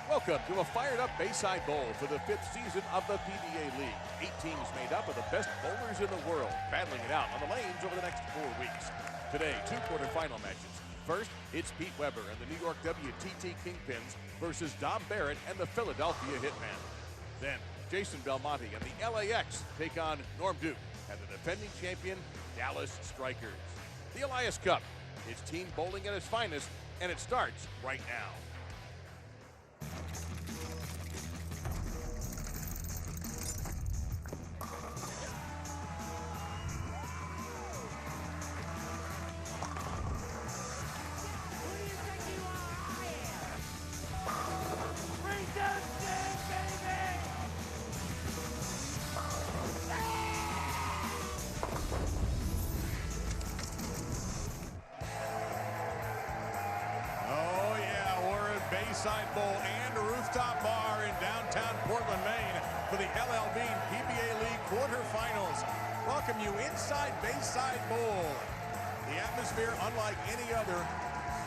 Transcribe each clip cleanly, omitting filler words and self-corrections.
Welcome to a fired-up Bayside Bowl for the 5th season of the PBA League. 8 teams made up of the best bowlers in the world, battling it out on the lanes over the next 4 weeks. Today, 2 quarterfinal matches. First, it's Pete Weber and the New York WTT Kingpins versus Dom Barrett and the Philadelphia Hitman. Then, Jason Belmonte and the LAX take on Norm Duke and the defending champion, Dallas Strikers. The Elias Cup, it's team bowling at its finest, and it starts right now. Bayside Bowl and Rooftop Bar in downtown Portland, Maine for the LLB PBA League quarterfinals. Welcome you inside Bayside Bowl. The atmosphere unlike any other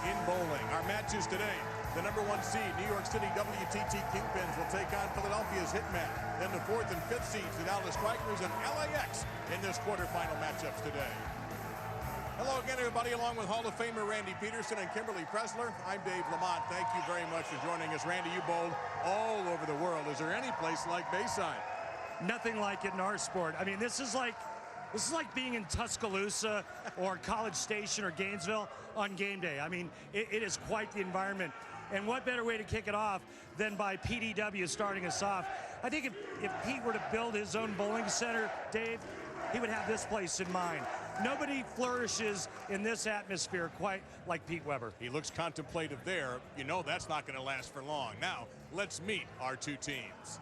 in bowling. Our matches today, the #1 seed, New York City WTT Kingpins will take on Philadelphia's Hitman. Then the 4th and 5th seeds, the Dallas Strikers and LAX in this quarterfinal matchups today. Hello again, everybody, along with Hall of Famer Randy Peterson and Kimberly Pressler. I'm Dave Lamont. Thank you very much for joining us. Randy, you bowled all over the world. Is there any place like Bayside? Nothing like it in our sport. I mean, this is like being in Tuscaloosa or College Station or Gainesville on game day. I mean, it is quite the environment. And what better way to kick it off than by PDW starting us off? I think if Pete were to build his own bowling center, Dave, he would have this place in mind. Nobody flourishes in this atmosphere quite like Pete Weber. He looks contemplative there. You know that's not going to last for long. Now, let's meet our 2 teams.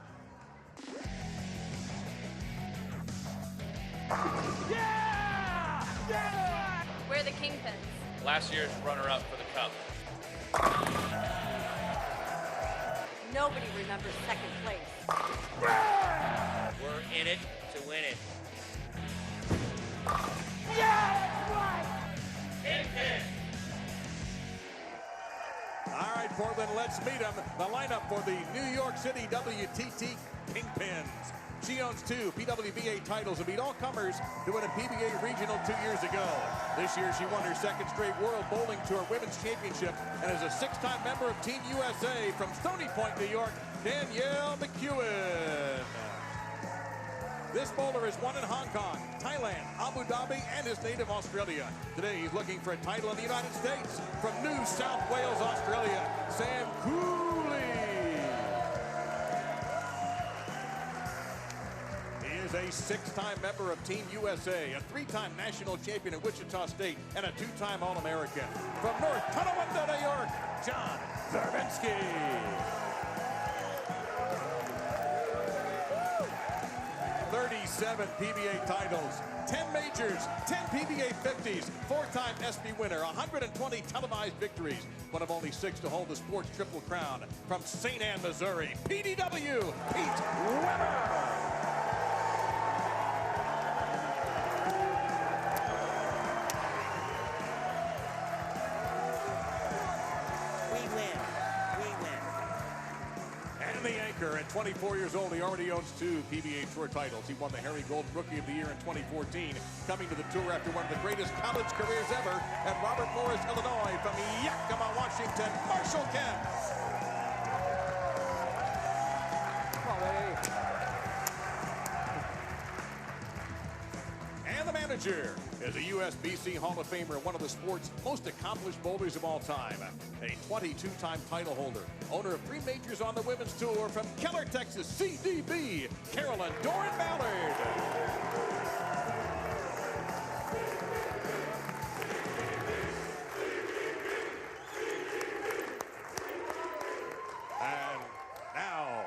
Yeah! Yeah! We're the Kingpins. Last year's runner-up for the Cup. Nobody remembers second place. We're in it to win it. Yeah, that's right! Kingpins! All right, Portland, let's meet them. The lineup for the New York City WTT Kingpins. She owns 2 PWBA titles and beat all comers to win a PBA regional 2 years ago. This year, she won her 2nd straight World Bowling Tour Women's Championship and is a 6-time member of Team USA from Stony Point, New York, Danielle McEwen. This bowler has won in Hong Kong, Thailand, Abu Dhabi, and his native Australia. Today, he's looking for a title in the United States. From New South Wales, Australia, Sam Cooley. He is a 6-time member of Team USA, a 3-time national champion at Wichita State, and a 2-time All-American. From North Tonawanda, New York, John Zarbinsky. 37 PBA titles, 10 majors, 10 PBA 50s, 4-time ESPY winner, 120 televised victories, one of only 6 to hold the sports triple crown. From St. Anne, Missouri, PDW, Pete Weber. At 24 years old, he already owns 2 PBA Tour titles. He won the Harry Gold Rookie of the Year in 2014, coming to the tour after one of the greatest college careers ever at Robert Morris, Illinois. From Yakima, Washington, Marshall Kent. And the manager is a USBC Hall of Famer, one of the sport's most accomplished bowlers of all time. A 22-time title holder, owner of 3 majors on the women's tour. From Keller, Texas, CDB, Carolyn Doran Ballard. And now,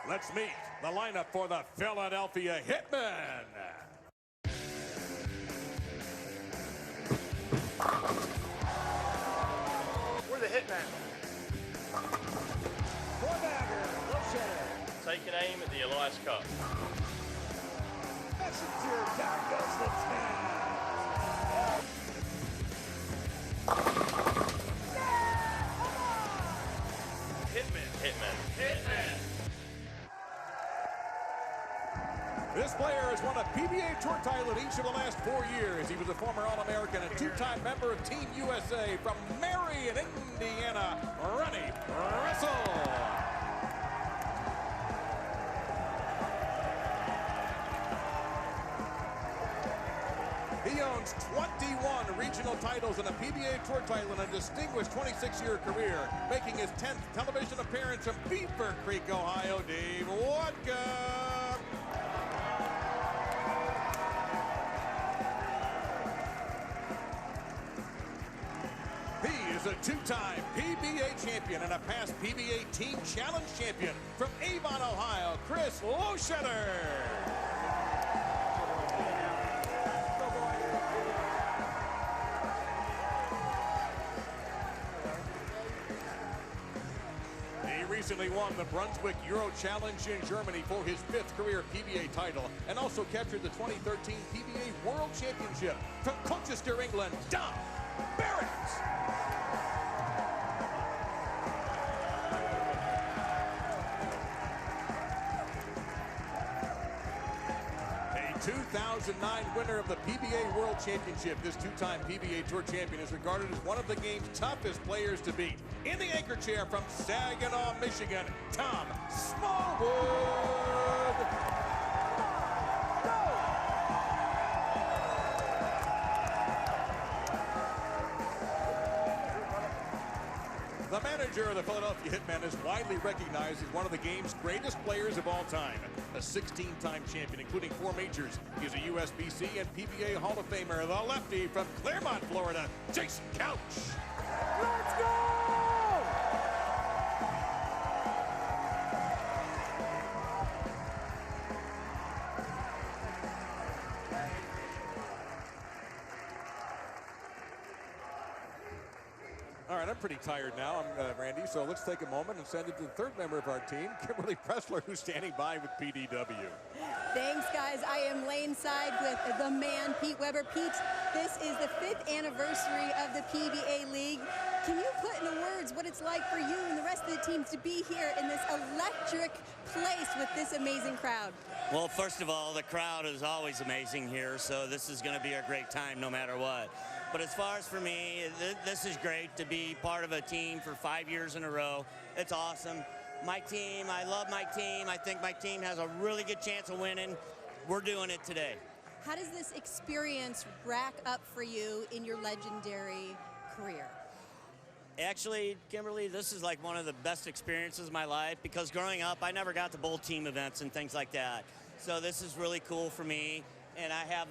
let's meet the lineup for the Philadelphia Hitman. We're the Hitman. Taking aim at the Elias Cup. Messenger, down goes the 10. Hitman. This player has won a PBA Tour title in each of the last 4 years. He was a former All-American and 2-time member of Team USA from Marion, Indiana, Ronnie Russell. He owns 21 regional titles and a PBA Tour title in a distinguished 26-year career, making his 10th television appearance from Beaver Creek, Ohio, Dave Wodka. He is a 2-time PBA champion and a past PBA Team Challenge champion from Avon, Ohio, Chris Loschetter. Recently won the Brunswick Euro Challenge in Germany for his 5th career PBA title and also captured the 2013 PBA World Championship from Colchester, England, Dom Barrett. A 2009 winner of the PBA World Championship, this 2-time PBA Tour champion is regarded as one of the game's toughest players to beat. In the anchor chair from Saginaw, Michigan, Tom Smallwood. The manager of the Philadelphia Hitman is widely recognized as one of the game's greatest players of all time. A 16-time champion, including 4 majors. He's a USBC and PBA Hall of Famer, the lefty from Claremont, Florida, Jason Couch. Let's go! All right, I'm pretty tired now, Randy, so let's take a moment and send it to the 3rd member of our team, Kimberly Pressler, who's standing by with PDW. Thanks, guys. I am laneside with the man, Pete Weber. Pete, this is the 5th anniversary of the PBA League. Can you put into words what it's like for you and the rest of the teams to be here in this electric place with this amazing crowd? Well, first of all, the crowd is always amazing here, so this is going to be a great time no matter what. But as far as for me, this is great to be part of a team for 5 years in a row. It's awesome. My team, I love my team. I think my team has a really good chance of winning. We're doing it today. How does this experience rack up for you in your legendary career? Actually, Kimberly, this is like one of the best experiences of my life because growing up, I never got to bowl team events and things like that. So this is really cool for me. And I have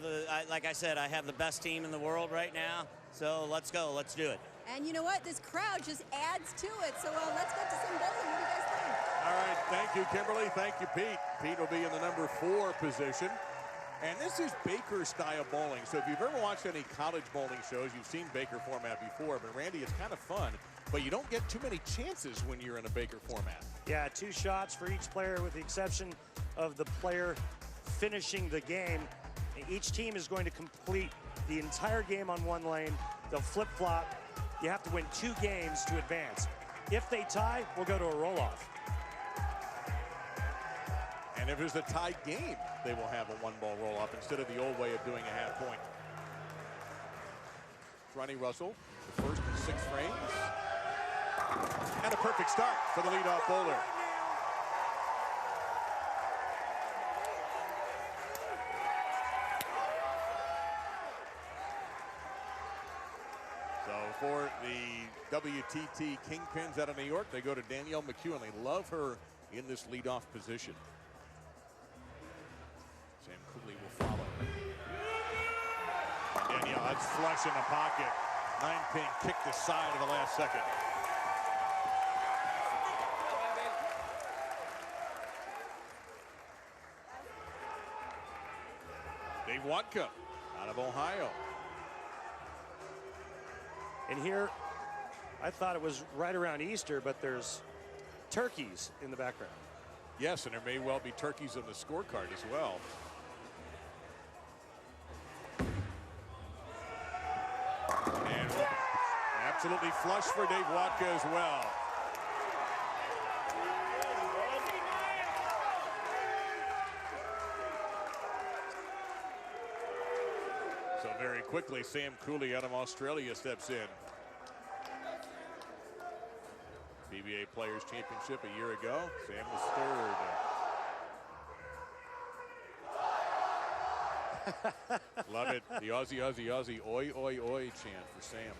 like I said, I have the best team in the world right now. So let's go, let's do it. And you know what? This crowd just adds to it. So let's get to some bowling. What do you guys think? All right, thank you, Kimberly. Thank you, Pete. Pete will be in the number 4 position. And this is Baker style bowling. So if you've ever watched any college bowling shows, you've seen Baker format before. But Randy, it's kind of fun. But you don't get too many chances when you're in a Baker format. Yeah, 2 shots for each player with the exception of the player finishing the game. Each team is going to complete the entire game on 1 lane. They'll flip-flop. You have to win 2 games to advance. If they tie, we'll go to a roll-off. And if there's a tie game, they will have a 1-ball roll-off instead of the old way of doing a half point. Ronnie Russell, the first in 6 frames. And a perfect start for the leadoff bowler. So for the WTT Kingpins out of New York, they go to Danielle McEwen. They love her in this leadoff position. Sam Cooley will follow. And Danielle, that's flush in the pocket. 9-pin kicked the side of the last second. Dave Wodka out of Ohio. And here, I thought it was right around Easter, but there's turkeys in the background. Yes, and there may well be turkeys on the scorecard as well. And absolutely flush for Dave Wodka as well. very quickly, Sam Cooley out of Australia steps in. PBA Players Championship a year ago. Sam was third. Love it. The Aussie, Aussie, Aussie, oi, oi, oi chant for Sam.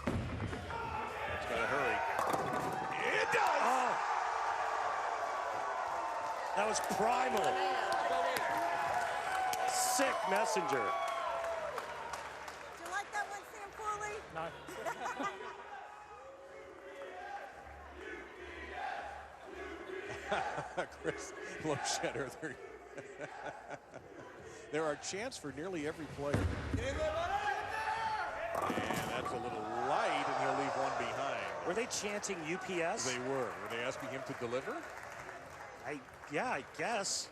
It's got to hurry. It does! Oh. That was primal. Sick messenger. Did you like that one, Sam Cooley? No. Chris Lochetter. There are chants for nearly every player. And that's a little light, and he'll leave one behind. Were they chanting UPS? They were. Were they asking him to deliver? Yeah, I guess.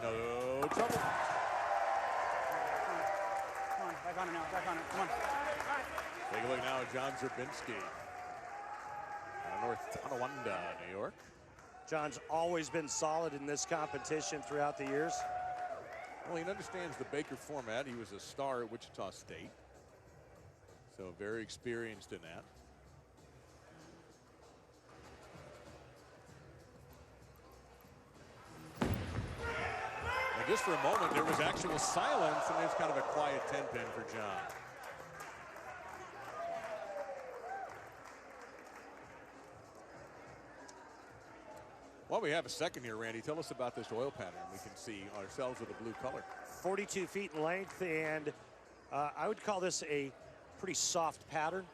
No trouble. Come on, back on it now, back on it, come on. Take a look now at John Zerbinski. North Tonawanda, New York. John's always been solid in this competition throughout the years. Well, he understands the Baker format. He was a star at Wichita State. So very experienced in that. And just for a moment, there was actual silence, and there's kind of a quiet 10-pin for John. Well, we have a second here, Randy. Tell us about this oil pattern. We can see ourselves with a blue color. 42 feet in length, and I would call this a pretty soft pattern.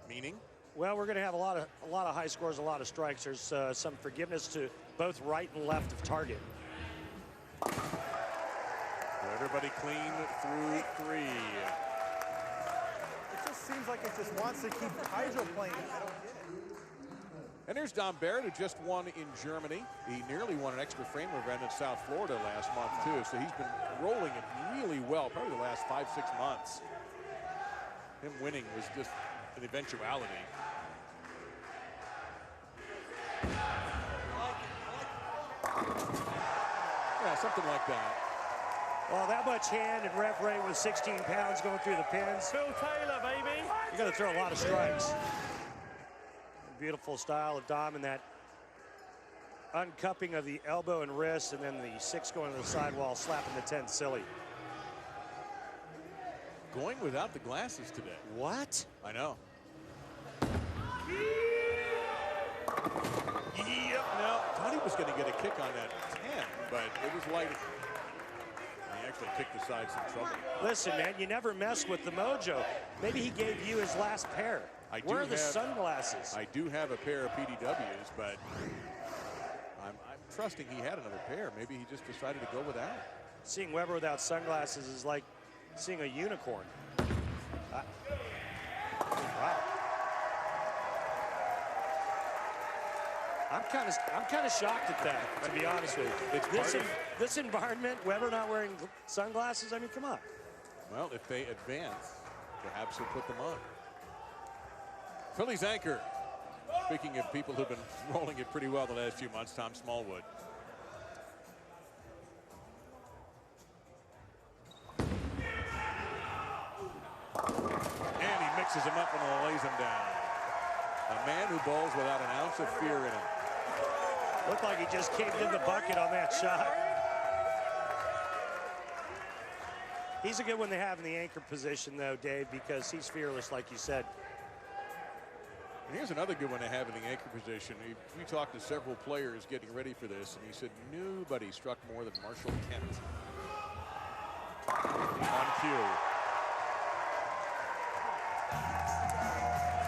Meaning? Well, we're going to have a lot of high scores, a lot of strikes. There's some forgiveness to both right and left of target. Everybody clean through three. It just seems like it just wants to keep hydroplaying. I don't get it. And here's Dom Barrett, who just won in Germany. He nearly won an extra framer event in South Florida last month, too. So he's been rolling it really well, probably the last 5-6 months. Him winning was just an eventuality. Yeah, something like that. Well, that much hand and ref rate with 16 pounds going through the pins. Phil Taylor, baby. You got to throw a lot of strikes. Beautiful style of Dom, and that uncupping of the elbow and wrist, and then the 6 going to the sidewall, slapping the 10 silly. Going without the glasses today. What? I know. Yep, no, thought he was going to get a kick on that 10, but it was light. He actually kicked aside some trouble. Listen, man, you never mess with the mojo. Maybe he gave you his last pair. Where are the sunglasses? I do have a pair of PDWs, but I'm trusting he had another pair. Maybe he just decided to go without. Seeing Weber without sunglasses is like seeing a unicorn. Wow. I'm kind of shocked at that, to be honest with you. This environment, Weber not wearing sunglasses, I mean, come on. Well, if they advance, perhaps he'll put them on. Phillies anchor. Speaking of people who've been rolling it pretty well the last few months, Tom Smallwood. And he mixes him up and lays him down. A man who bowls without an ounce of fear in him. Looked like he just caved in the bucket on that shot. He's a good one to have in the anchor position, though, Dave, because he's fearless, like you said. And here's another good one to have in the anchor position. We talked to several players getting ready for this, and he said nobody struck more than Marshall Kent. On cue.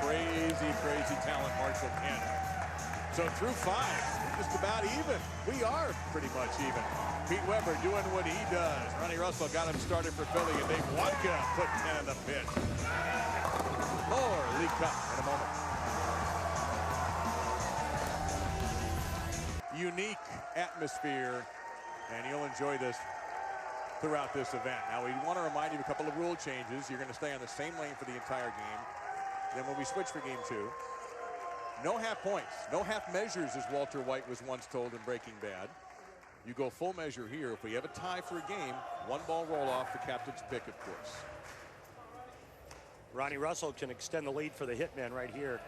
Crazy, crazy talent, Marshall Kent. So through 5, just about even. We are pretty much even. Pete Weber doing what he does. Ronnie Russell got him started for Philly, and Dave Wonka put 10 in the pit. More League Cup in a moment. Unique atmosphere, and you'll enjoy this. throughout this event. Now, we want to remind you of a couple of rule changes. You're going to stay on the same lane for the entire game. Then when we switch for game 2, no half points, no half measures, as Walter White was once told in Breaking Bad. You go full measure here. If we have a tie for a game, 1-ball roll-off, the captain's pick, of course. Ronnie Russell can extend the lead for the Hitman right here.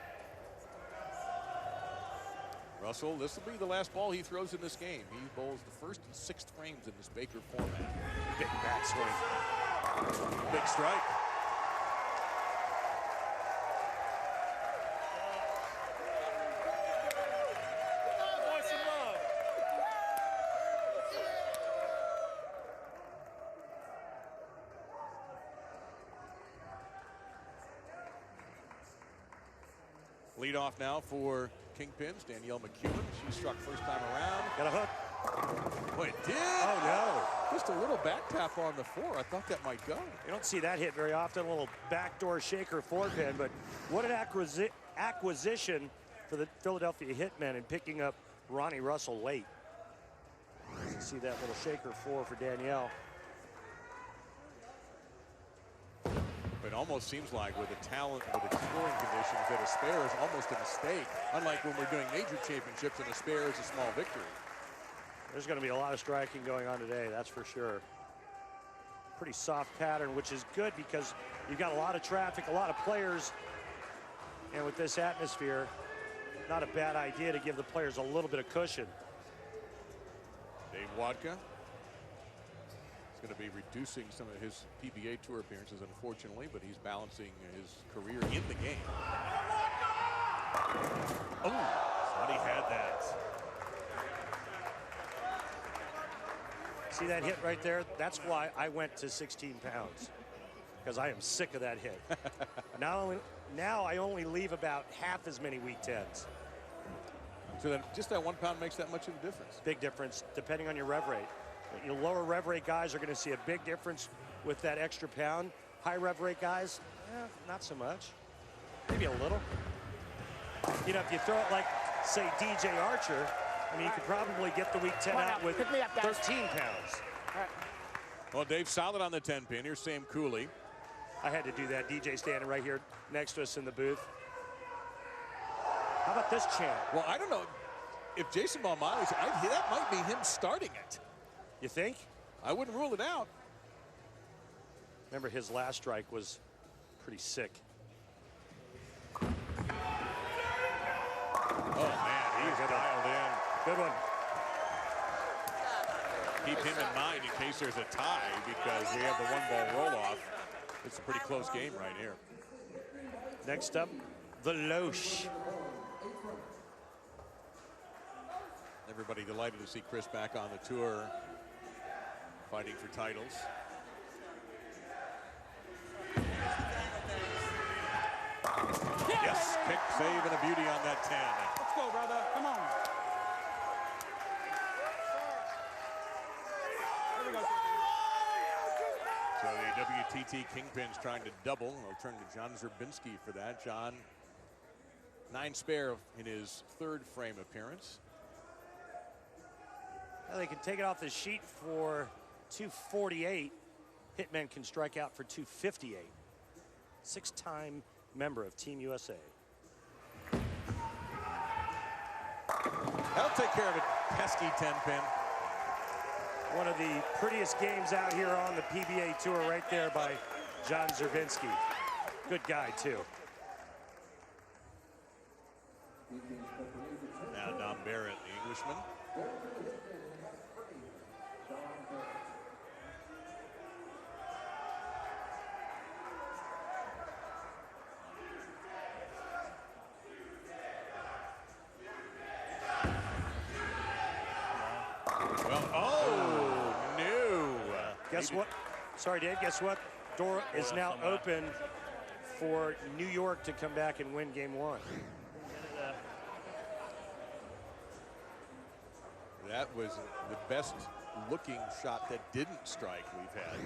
Russell, this will be the last ball he throws in this game. He bowls the first and 6th frames in this Baker format. Big backswing. Big strike. Lead off now for Kingpins, Danielle McEwen. She struck first time around. Got a hook. Boy, it did. Oh, no. Just a little back tap on the 4. I thought that might go. You don't see that hit very often, a little backdoor shaker 4-pin, but what an acquisition for the Philadelphia Hitmen in picking up Ronnie Russell late. You see that little shaker 4 for Danielle. It almost seems like with the talent, with the scoring conditions, that a spare is almost a mistake. Unlike when we're doing major championships and a spare is a small victory. There's going to be a lot of striking going on today, that's for sure. Pretty soft pattern, which is good because you've got a lot of traffic, a lot of players. And with this atmosphere, not a bad idea to give the players a little bit of cushion. Dave Wadka is going to be reducing some of his PBA Tour appearances, unfortunately, but he's balancing his career in the game. Oh, thought he had that. See that hit right there? That's why I went to 16 pounds, because I am sick of that hit. Now I only leave about half as many week 10s. So then just that 1 pound makes that much of a difference? Big difference, depending on your rev rate. Your lower rev rate guys are going to see a big difference with that extra pound. High rev rate guys, not so much. Maybe a little. You know, if you throw it like, say, DJ Archer, I mean, you could probably get the week 10 out with 13 pounds. Well, Dave, solid on the 10-pin. Here's Sam Cooley. I had to do that. DJ standing right here next to us in the booth. How about this chant? Well, I don't know. If Jason Balmiley's, that might be him starting it. You think? I wouldn't rule it out. Remember, his last strike was pretty sick. Oh, man, he's dialed in. Good one. Keep him in mind in case there's a tie, because we have the 1-ball roll-off. It's a pretty close game right here. Next up, the Loesch. Everybody delighted to see Chris back on the tour, fighting for titles. Yes, pick, save, and a beauty on that 10. Let's go, brother. Come on. So the WTT Kingpins trying to double. I'll turn to John Zerbinski for that. John, 9 spare in his 3rd frame appearance. Well, they can take it off the sheet for 248. Hitman can strike out for 258. 6-time member of Team USA. That'll take care of it. Pesky 10-pin. One of the prettiest games out here on the PBA Tour right there by John Zerbinski. Good guy, too. Now Dom Barrett, the Englishman. Guess what? Sorry, Dave. Guess what? Door is now open for New York to come back and win game 1. That was the best looking shot that didn't strike we've had.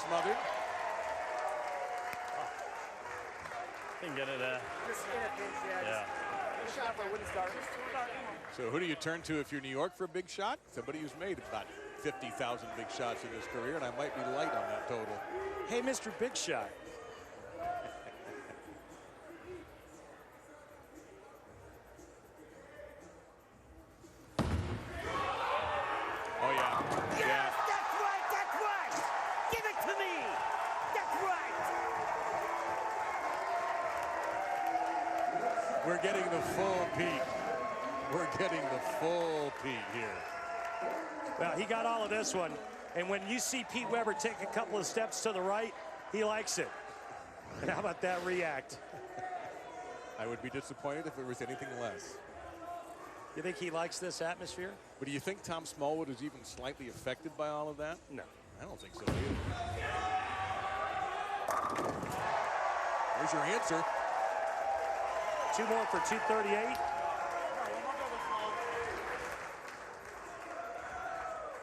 Smothered. get it. Just in a pinch, yeah. Just shot for a wooden start. So who do you turn to if you're New York for a big shot? Somebody who's made about 50,000 big shots in his career, and I might be light on that total. Hey, Mr. Big Shot. Oh, yeah. Yes, that's right, that's right. Give it to me. That's right. We're getting the full peak. We're getting the full peak here. Well, he got all of this one. And when you see Pete Weber take a couple of steps to the right, he likes it. And how about that react? I would be disappointed if it was anything less. You think he likes this atmosphere? But do you think Tom Smallwood is even slightly affected by all of that? No. I don't think so either. There's your answer. 2 more for 238.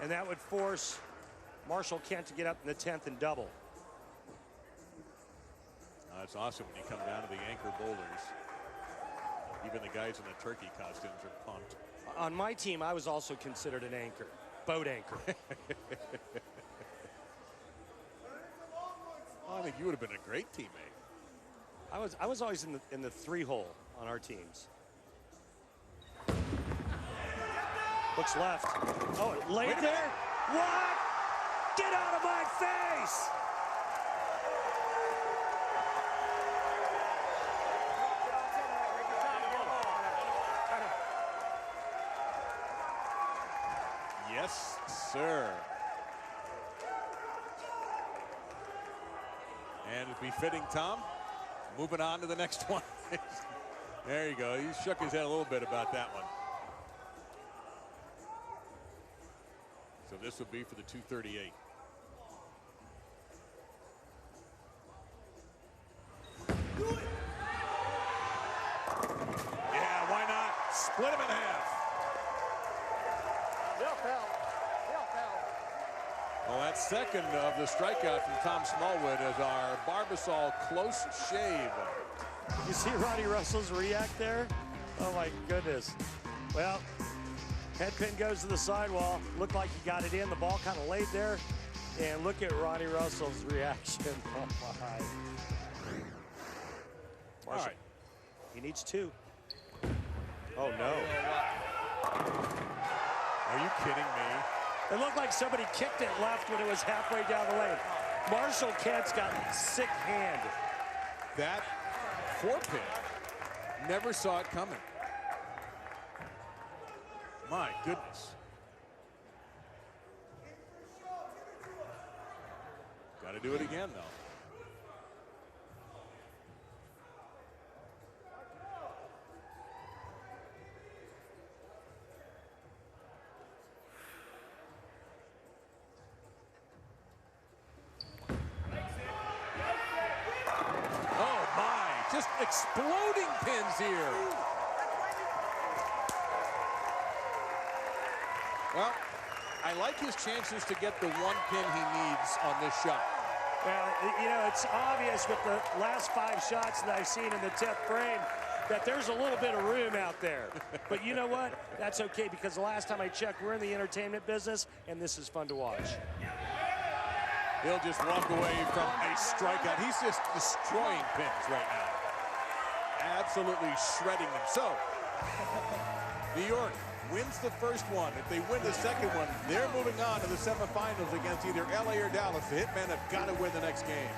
And that would force Marshall Kent to get up in the 10th and double. That's awesome when you come down to the anchor boulders. Even the guys in the turkey costumes are pumped. On my team, I was also considered an anchor, boat anchor. Well, I think you would have been a great teammate. I was always in the 3-hole on our teams. Looks left. Oh, it laid there? What? Get out of my face! Yes, sir. And it's befitting Tom. Moving on to the next one. There you go. He shook his head a little bit about that one. So this would be for the 238. Yeah, why not? Split him in half. They'll fell. Well, that second of the strikeout from Tom Smallwood is our Barbasol close shave. You see Ronnie Russell's react there? Oh my goodness. Well, head pin goes to the sidewall. Looked like he got it in. The ball kind of laid there. And look at Ronnie Russell's reaction. Oh my. All right. He needs 2. Oh no. Are you kidding me? It looked like somebody kicked it left when it was halfway down the lane. Marshall Kent's got a sick hand. That 4-pin, never saw it coming. My goodness. Got to do it again, though. Just exploding pins here. Well, I like his chances to get the 1 pin he needs on this shot. Well, you know, it's obvious with the last 5 shots that I've seen in the 10th frame that there's a little bit of room out there. But you know what? That's okay, because the last time I checked, we're in the entertainment business, and this is fun to watch. He'll just walk away from a strikeout. He's just destroying pins right now. Absolutely shredding them. So, New York wins the first one. If they win the second one, they're moving on to the semifinals against either LA or Dallas. The Hitmen have got to win the next game.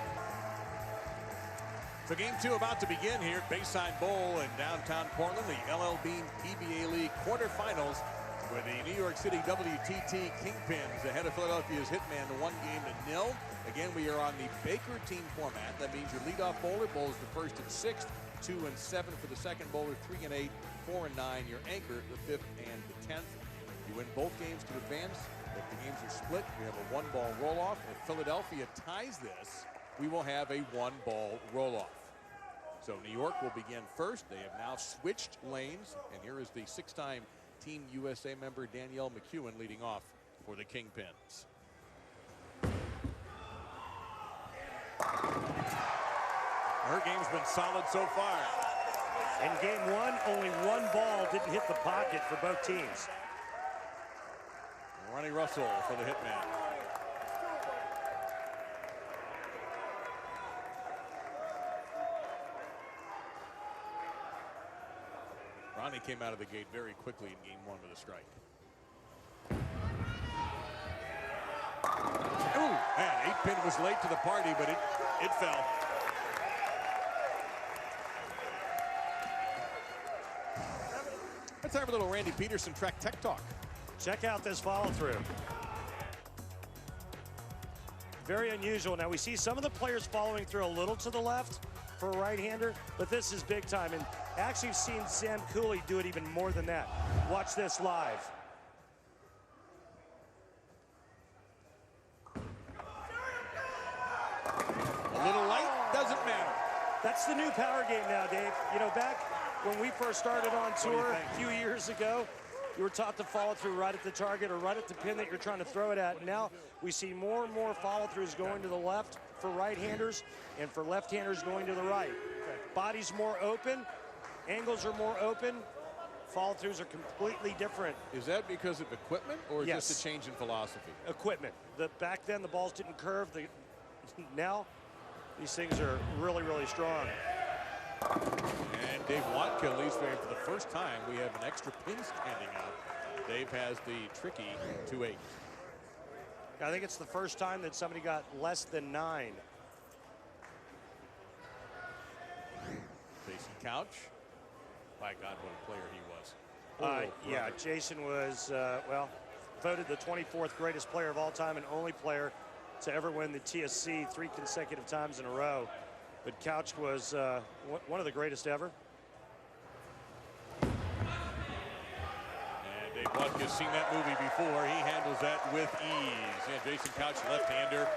So game 2 about to begin here at Bayside Bowl in downtown Portland. The LLB PBA League quarterfinals with the New York City WTT Kingpins ahead of Philadelphia's Hitman 1-0. Again, we are on the Baker team format. That means your leadoff bowler bowls the 1st and 6th, 2 and 7 for the second bowler, 3 and 8, 4 and 9. Your anchor, the 5th and the 10th. You win both games to advance. If the games are split, we have a 1-ball roll-off. If Philadelphia ties this, we will have a 1-ball roll-off. So New York will begin first. They have now switched lanes, and here is the 6-time Team USA member Danielle McEwen leading off for the Kingpins. Her game's been solid so far. In game one, only one ball didn't hit the pocket for both teams. Ronnie Russell for the Hitman. Ronnie came out of the gate very quickly in game one with a strike. Ooh, man, 8-pin was late to the party, but it fell. Let's have a little Randy Peterson track tech talk. Check out this follow-through. Very unusual. Now we see some of the players following through a little to the left for a right-hander, but this is big time. And actually you've seen Sam Cooley do it even more than that. Watch this live. A little light, doesn't matter. That's the new power game now, Dave. You know, back when we first started on tour a few years ago, you were taught to follow through right at the target or right at the pin that you're trying to throw it at. And now we see more and more follow-throughs going to the left for right-handers and for left-handers going to the right. Body's more open, angles are more open, follow-throughs are completely different. Is that because of equipment or Yes. just a change in philosophy? Equipment. Back then the balls didn't curve. Now these things are really, really strong. And Dave Watkill leads for the first time. We have an extra pin standing out. Dave has the tricky 2-8. I think it's the first time that somebody got less than 9. Jason Couch. My God, what a player he was. Yeah, Jason was, well, voted the 24th greatest player of all time and only player to ever win the TSC 3 consecutive times in a row. But Couch was one of the greatest ever. And Dave Watkill has seen that movie before. He handles that with ease. And Jason Couch, left-hander.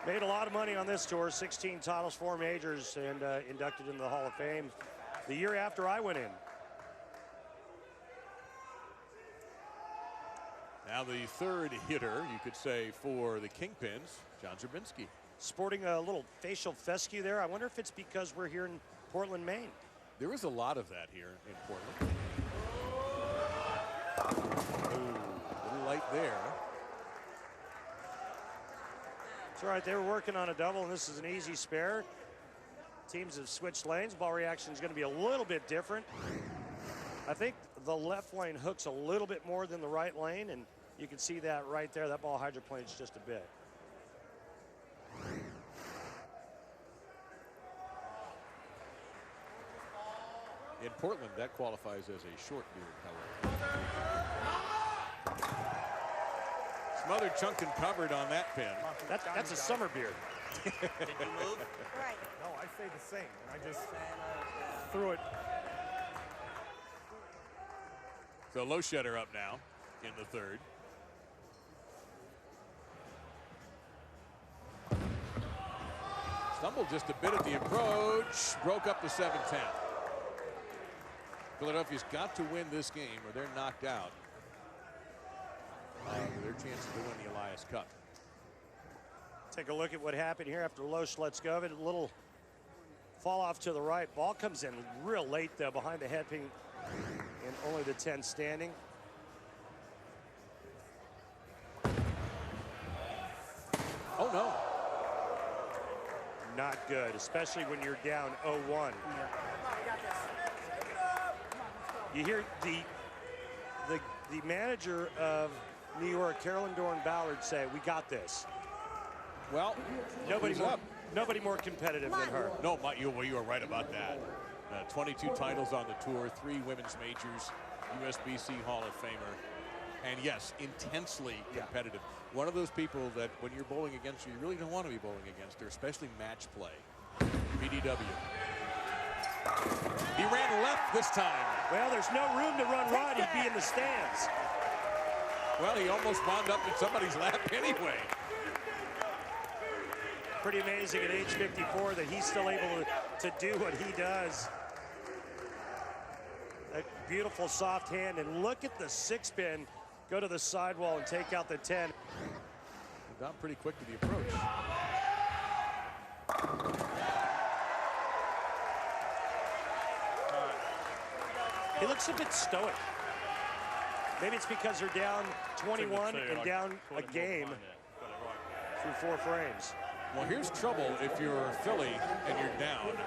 Made a lot of money on this tour, 16 titles, 4 majors, and inducted into the Hall of Fame the year after I went in. Now the third hitter, you could say, for the Kingpins, John Zerbinski. Sporting a little facial fescue there. I wonder if it's because we're here in Portland, Maine. There is a lot of that here in Portland. Ooh, a little light there. It's all right, they were working on a double, and this is an easy spare. Teams have switched lanes. Ball reaction is going to be a little bit different. I think the left lane hooks a little bit more than the right lane, and you can see that right there. That ball hydroplanes just a bit. In Portland, that qualifies as a short beard, however. Smothered, chunked, and covered on that pin. That's a summer beard. Did you move? Right. No, I stayed the same. I just threw it. So low shedder up now in the third. Stumbled just a bit at the approach. Broke up to 7-10. Philadelphia's got to win this game or they're knocked out. Their chances to win the Elias Cup. Take a look at what happened here after Loesch lets go of it. A little fall off to the right. Ball comes in real late though behind the head pin and only the 10 standing. Oh no. Not good, especially when you're down 0-1. You hear the manager of New York, Carolyn Doran-Ballard, say, "We got this." Well, nobody more competitive than her. No, you are right about that. 22 titles on the tour, 3 women's majors, USBC Hall of Famer, and yes, intensely competitive. One of those people that when you're bowling against her, you really don't want to be bowling against her, especially match play. BDW. He ran left this time. Well, there's no room to run right. He'd be in the stands. Well, he almost wound up in somebody's lap anyway. Pretty amazing at age 54 that he's still able to do what he does. A beautiful soft hand, and look at the 6-pin go to the sidewall and take out the 10. Down pretty quick to the approach. He looks a bit stoic. Maybe it's because they're down 21 and down a game through 4 frames. Well, here's trouble if you're Philly and you're down,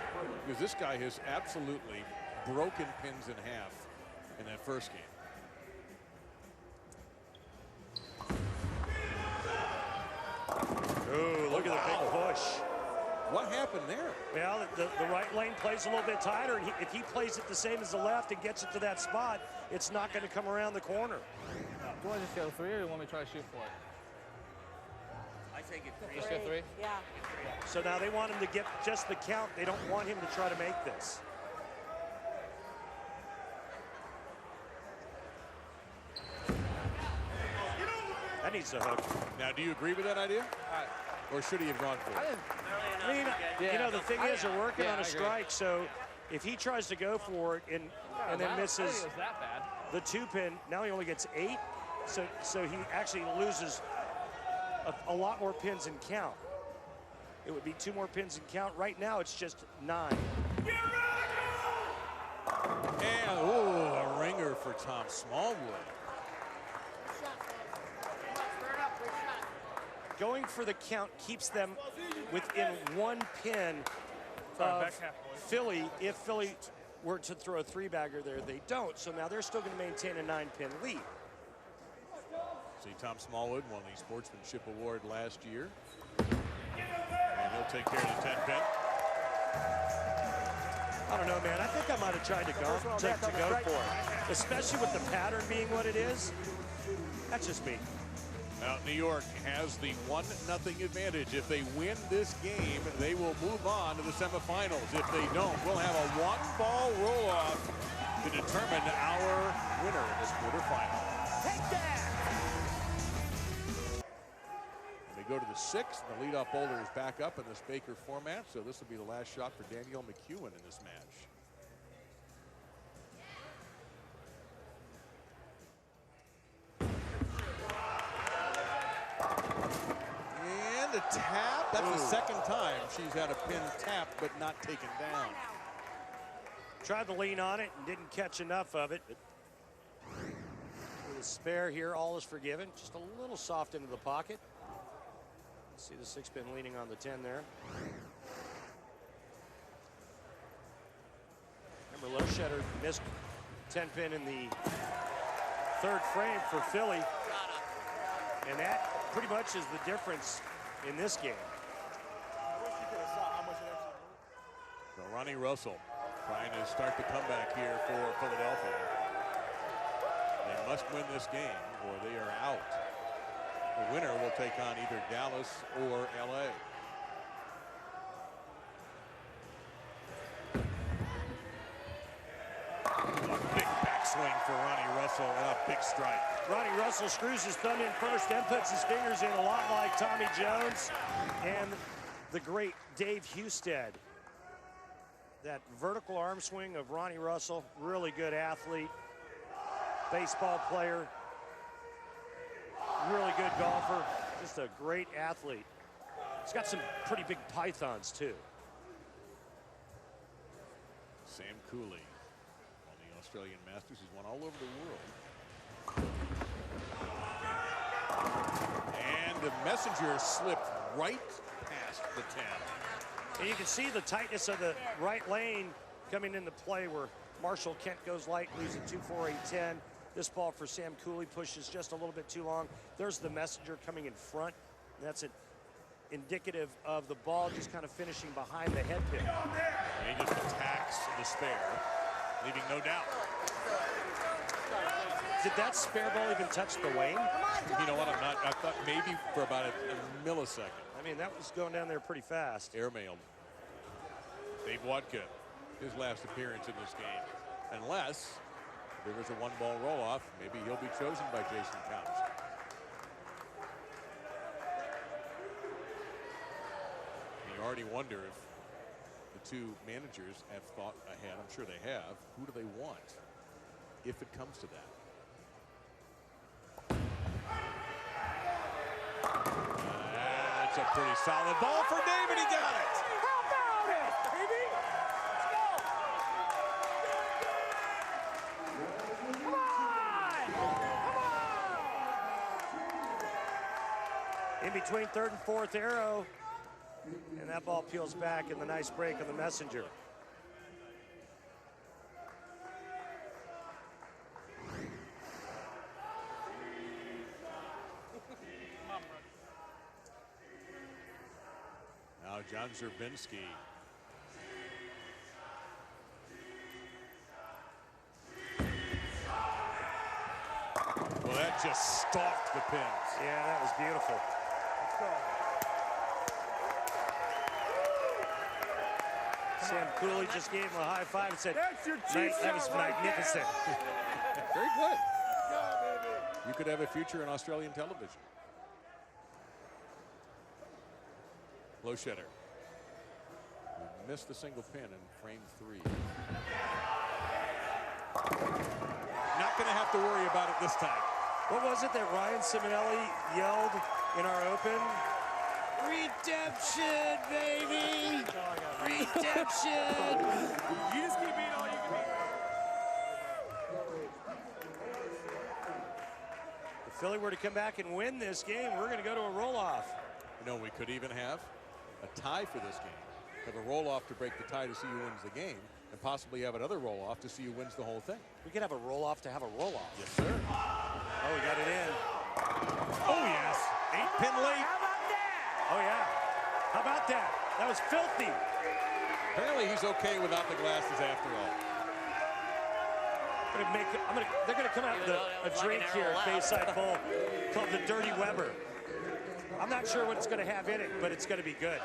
because this guy has absolutely broken pins in half in that first game. Ooh, look at the big push. What happened there? Well, the right lane plays a little bit tighter, and if he plays it the same as the left and gets it to that spot, it's not going to come around the corner. Do you want to just go 3 or do you want me to try to shoot for it? I say get 3. Just get 3? Yeah. So now they want him to get just the count. They don't want him to try to make this. That needs a hook. Now, do you agree with that idea? Or should he have gone for it? I mean, you know, the thing is, they're working on a strike, so if he tries to go for it and then misses that bad. the 2-pin, now he only gets 8, so he actually loses a lot more pins in count. It would be 2 more pins in count. Right now, it's just 9. And, ooh, a ringer for Tom Smallwood. Going for the count keeps them within 1 pin of Philly. If Philly were to throw a 3-bagger there, they don't. So now they're still going to maintain a 9-pin lead. See, Tom Smallwood won the Sportsmanship Award last year. And he'll take care of the 10-pin. I don't know, man. I think I might have tried to go for it, especially with the pattern being what it is. That's just me. Now, New York has the 1-0 advantage. If they win this game, they will move on to the semifinals. If they don't, we'll have a 1-ball roll-off to determine our winner in this quarterfinal. Take that! They go to the 6th. The leadoff bowler is back up in this Baker format, so this will be the last shot for Danielle McEwen in this match. And a tap. That's the second time she's had a pin tapped but not taken down. Tried to lean on it and didn't catch enough of it. With a spare here, all is forgiven. Just a little soft into the pocket. See the 6-pin leaning on the 10 there. Remember, Loschetter missed 10-pin in the 3rd frame for Philly. And that pretty much is the difference in this game. So Ronnie Russell trying to start the comeback here for Philadelphia. They must win this game or they are out. The winner will take on either Dallas or LA. A big backswing for Ronnie Russell and a big strike. Ronnie Russell screws his thumb in first, then puts his fingers in a lot like Tommy Jones and the great Dave Husted. That vertical arm swing of Ronnie Russell, really good athlete, baseball player, really good golfer, just a great athlete. He's got some pretty big pythons too. Sam Cooley on the Australian Masters. He's won all over the world. And the messenger slipped right past the 10. And you can see the tightness of the right lane coming into play where Marshall Kent goes light, leaves it 2-4-8-10. This ball for Sam Cooley pushes just a little bit too long. There's the messenger coming in front. That's indicative of the ball just kind of finishing behind the head pin. And he just attacks the spare, leaving no doubt. Did that spare ball even touch the lane? You know what? I thought maybe for about a millisecond. I mean, that was going down there pretty fast. Airmailed. Dave Wodka, his last appearance in this game. Unless there was a 1-ball roll-off, maybe he'll be chosen by Jason Couch. You already wonder if the 2 managers have thought ahead. I'm sure they have. Who do they want if it comes to that? Pretty solid ball for David. He got it. How about it, baby? Let's go. Come on! Come on! In between third and fourth arrow. And that ball peels back in the nice break of the messenger. Now John Zerbinski. Well, that just stalked the pins. Yeah, that was beautiful. Let's go. Sam Cooley just gave him a high five and said, That's your cheap "Nice, that was shot right magnificent." Very good. You could have a future in Australian television. Loschetter. Missed the single pin in frame 3. Not going to have to worry about it this time. What was it that Ryan Simonelli yelled in our open? Redemption, baby! Redemption! You just keep being all you can If Philly were to come back and win this game, we're going to go to a roll-off. You know, we could even have a tie for this game. Have a roll-off to break the tie to see who wins the game, and possibly have another roll-off to see who wins the whole thing. We could have a roll-off to have a roll-off. Yes, sir. Oh, we got it in. Oh, yes. 8-pin late. How about that? Oh, yeah. How about that? That was filthy. Apparently, he's okay without the glasses after all. They're gonna come out with a drink here at Bayside Bowl called the Dirty Weber. I'm not sure what it's gonna have in it, but it's gonna be good.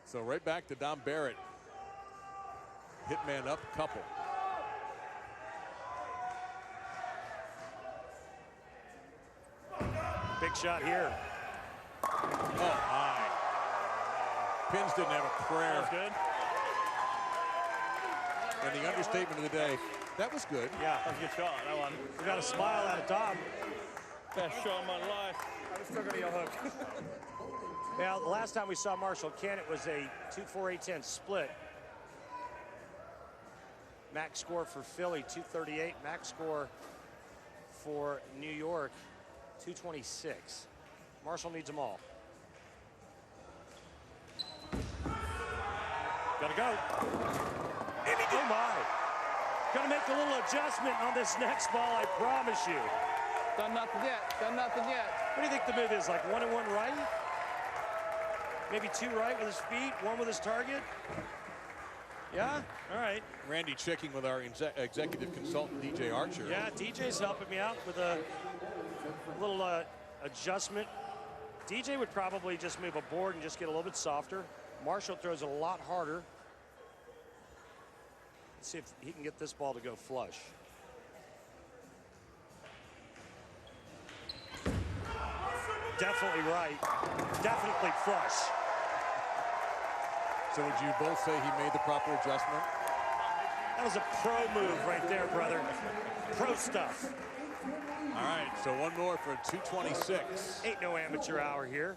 So right back to Dom Barrett. Hitman up a couple. Big shot here. Oh, my. Pins didn't have a prayer. That was good. And the understatement of the day, that was good. Yeah, That was a good shot. That one. we got a smile out of Dom. Best shot of my life. I'm still going to yell hook. Now, the last time we saw Marshall Kent, it was a 2-4-8-10 split. Max score for Philly, 238. Max score for New York, 226. Marshall needs them all. Gotta go. Oh my. Gonna make a little adjustment on this next ball, I promise you. Done nothing yet. Done nothing yet. What do you think the move is? Like 1 and 1 right? Maybe 2 right with his feet, 1 with his target? Yeah? All right. Randy checking with our executive consultant, DJ Archer. Yeah, DJ's helping me out with a little adjustment. DJ would probably just move a board and just get a little bit softer. Marshall throws a lot harder. Let's see if he can get this ball to go flush. Definitely right. Definitely flush. So would you both say he made the proper adjustment? That was a pro move right there, brother. Pro stuff. All right, so one more for 226. Ain't no amateur hour here.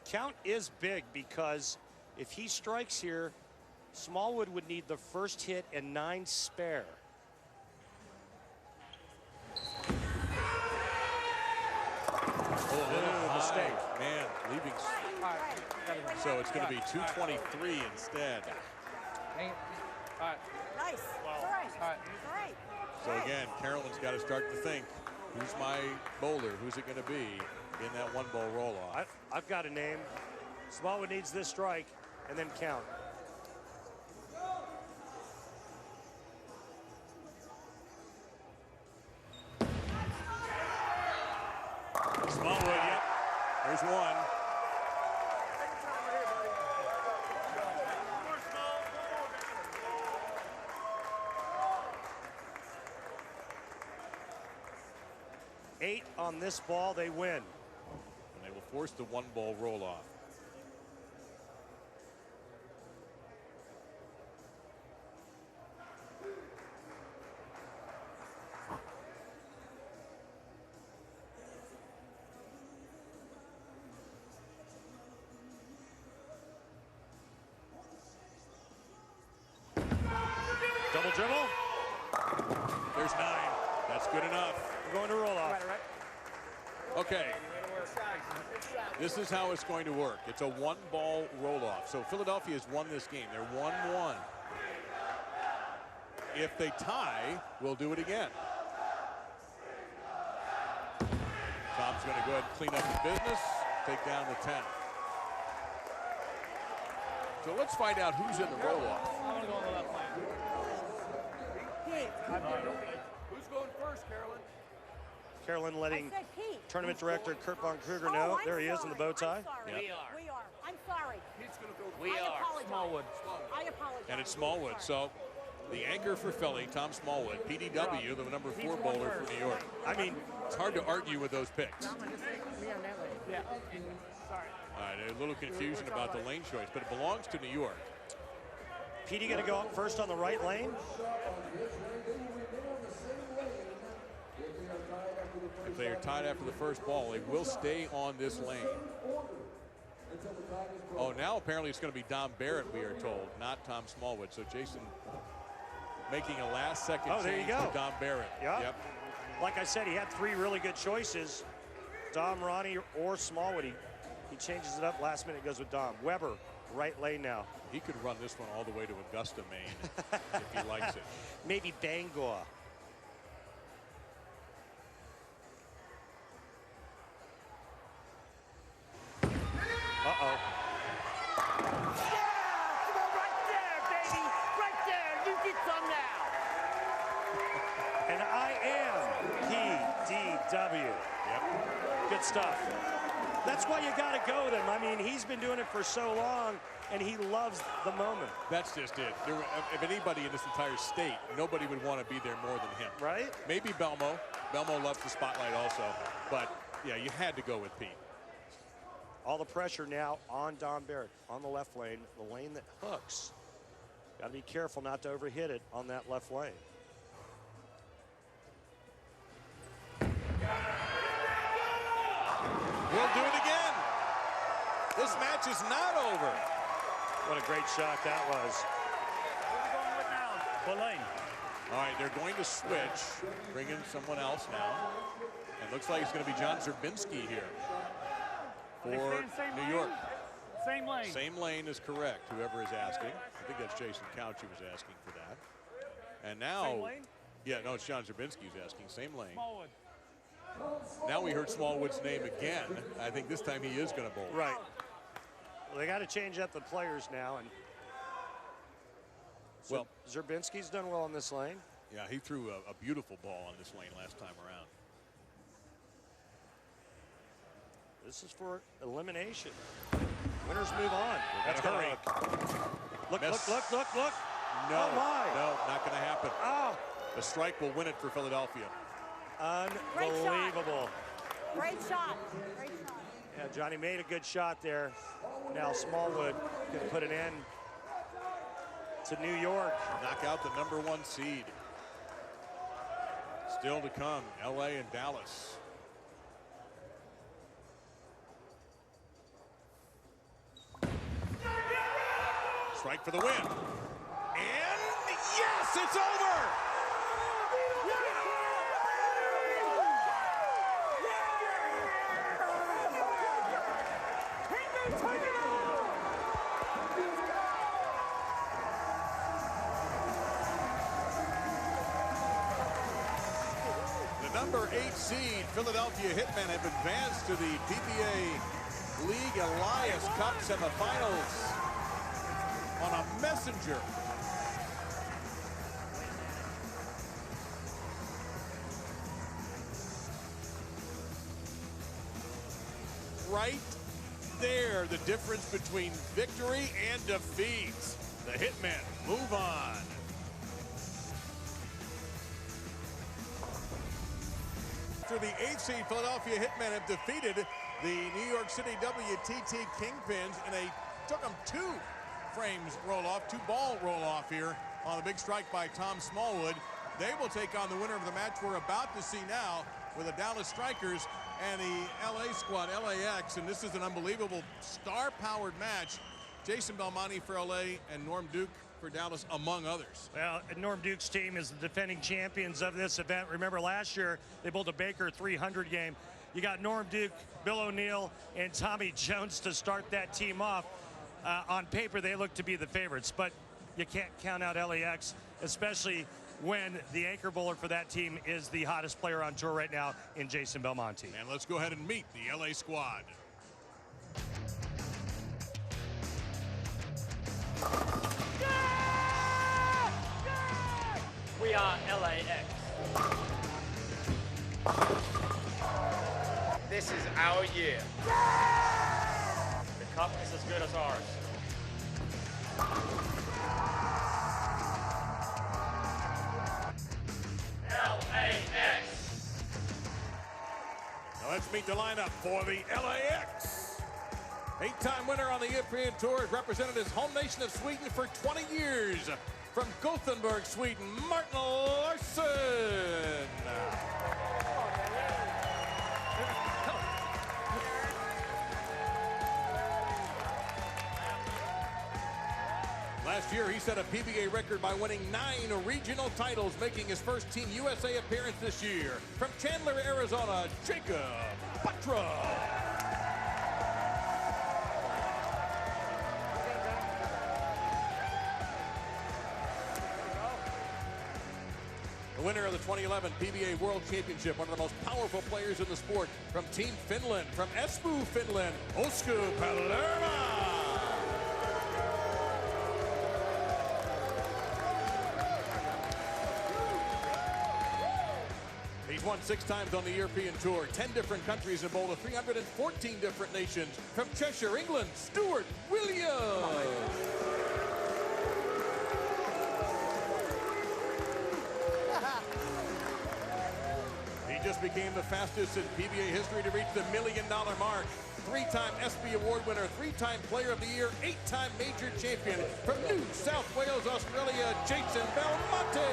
Count is big because if he strikes here, Smallwood would need the first hit and 9 spare. Oh, mistake. Man, leaving. So it's going to be 223 instead. Hang it. All right. Nice. All right. All right. All right. So again, Carolyn's got to start to think, who's my bowler? Who's it going to be in that one ball roll-off? I've got a name. Smallwood needs this strike and then count. Smallwood, yep. There's one. 8 on this ball, they win. And they will force the one ball roll-off. Good enough. We're going to Rolloff. Okay. This is how it's going to work. It's a one-ball roll-off. So Philadelphia has won this game. They're 1-1. If they tie, we'll do it again. Tom's going to go ahead and clean up his business, take down the 10. So let's find out who's in the roll-off. I'm going to go on the left lane. Who's going first, Carolyn? Carolyn letting I said Pete. tournament director Kurt Von Kruger know. I'm There he is in the bow tie. I'm sorry. We are. We are. I'm sorry. Pete's going to go We I are. apologize. Smallwood. I apologize. And it's Smallwood. So the anchor for Philly, Tom Smallwood, PDW, the number 4 bowler for New York. I mean, it's hard to argue with those picks. Yeah. All right, a little confusion about the lane choice, but it belongs to New York. Petey going to go up first on the right lane. If they are tied after the first ball, they will stay on this lane. Oh, now apparently it's going to be Dom Barrett, we are told, not Tom Smallwood. So Jason making a last-second Oh, there you change go. to Dom Barrett. Yep. Like I said, he had 3 really good choices. Dom, Ronnie, or Smallwood. He changes it up last minute, goes with Dom. Weber, right lane now. He could run this one all the way to Augusta, Maine, if he likes it. Maybe Bangor. Uh-oh. Come on, right there, baby. Right there. You get some now. And I am PDW. Yep. Good stuff. That's why you got to go with him. I mean, he's been doing it for so long, and he loves the moment. That's just it. If anybody in this entire state, nobody would want to be there more than him. Right? Maybe Belmo. Belmo loves the spotlight also. But, yeah, you had to go with Pete. All the pressure now on Dom Barrett on the left lane, the lane that hooks. Got to be careful not to overhit it on that left lane. We'll do it again. This match is not over. What a great shot that was. What lane? All right, they're going to switch, bring in someone else now. And looks like it's going to be John Zerbinski here for New York. Same lane. Same lane is correct, whoever is asking. I think that's Jason Couch who was asking for that. And now, Same lane? Yeah, no, it's John Zerbinski who's asking, same lane. Smallwood. Now we heard Smallwood's name again. I think this time he is going to bowl. Right. Well, they got to change up the players now. And so well, Zerbinski's done well in this lane. Yeah, he threw a beautiful ball on this lane last time around. This is for elimination. Winners move on. That's That's hurry. Look, Miss. look, look, look, look. No, Oh, my. no, not going to happen. Oh, The strike will win it for Philadelphia. unbelievable. Great shot. Great shot. Yeah, Johnny made a good shot there. Now Smallwood going to put an end to New York. Knock out the #1 seed. Still to come, LA and Dallas. Strike for the win. And yes, it's over! The #8 seed, Philadelphia Hitmen, have advanced to the PBA League Elias Cup semifinals on a messenger. Right there, the difference between victory and defeat. The Hitmen move on. After the 8th seed, Philadelphia Hitmen have defeated the New York City WTT Kingpins in a, took them 2 frames roll-off, 2-ball roll-off here on a big strike by Tom Smallwood. They will take on the winner of the match we're about to see now with the Dallas Strikers and the LA squad, LAX, and this is an unbelievable star-powered match. Jason Belmonte for LA and Norm Duke for Dallas, among others. Well, Norm Duke's team is the defending champions of this event. Remember last year, they built a Baker 300 game. You got Norm Duke, Bill O'Neill, and Tommy Jones to start that team off. On paper, they look to be the favorites, but you can't count out LAX, especially when the anchor bowler for that team is the hottest player on tour right now in Jason Belmonte. And let's go ahead and meet the LA squad. We are LAX. This is our year. The cup is as good as ours. LAX. Now let's meet the lineup for the LAX. 8-time winner on the European Tour, has represented his home nation of Sweden for 20 years. From Gothenburg, Sweden, Martin Larsson. Last year, he set a PBA record by winning 9 regional titles, making his first Team USA appearance this year. From Chandler, Arizona, Jacob Buttra. The winner of the 2011 PBA World Championship, one of the most powerful players in the sport. From Team Finland, from Espoo, Finland, Osku Palerma. He's won 6 times on the European Tour, 10 different countries and bowled to 314 different nations. From Cheshire, England, Stuart Williams. He just became the fastest in PBA history to reach the $1 million mark. 3-time ESPY Award winner, 3-time Player of the Year, 8-time Major Champion. From New South Wales, Australia, Jason Belmonte.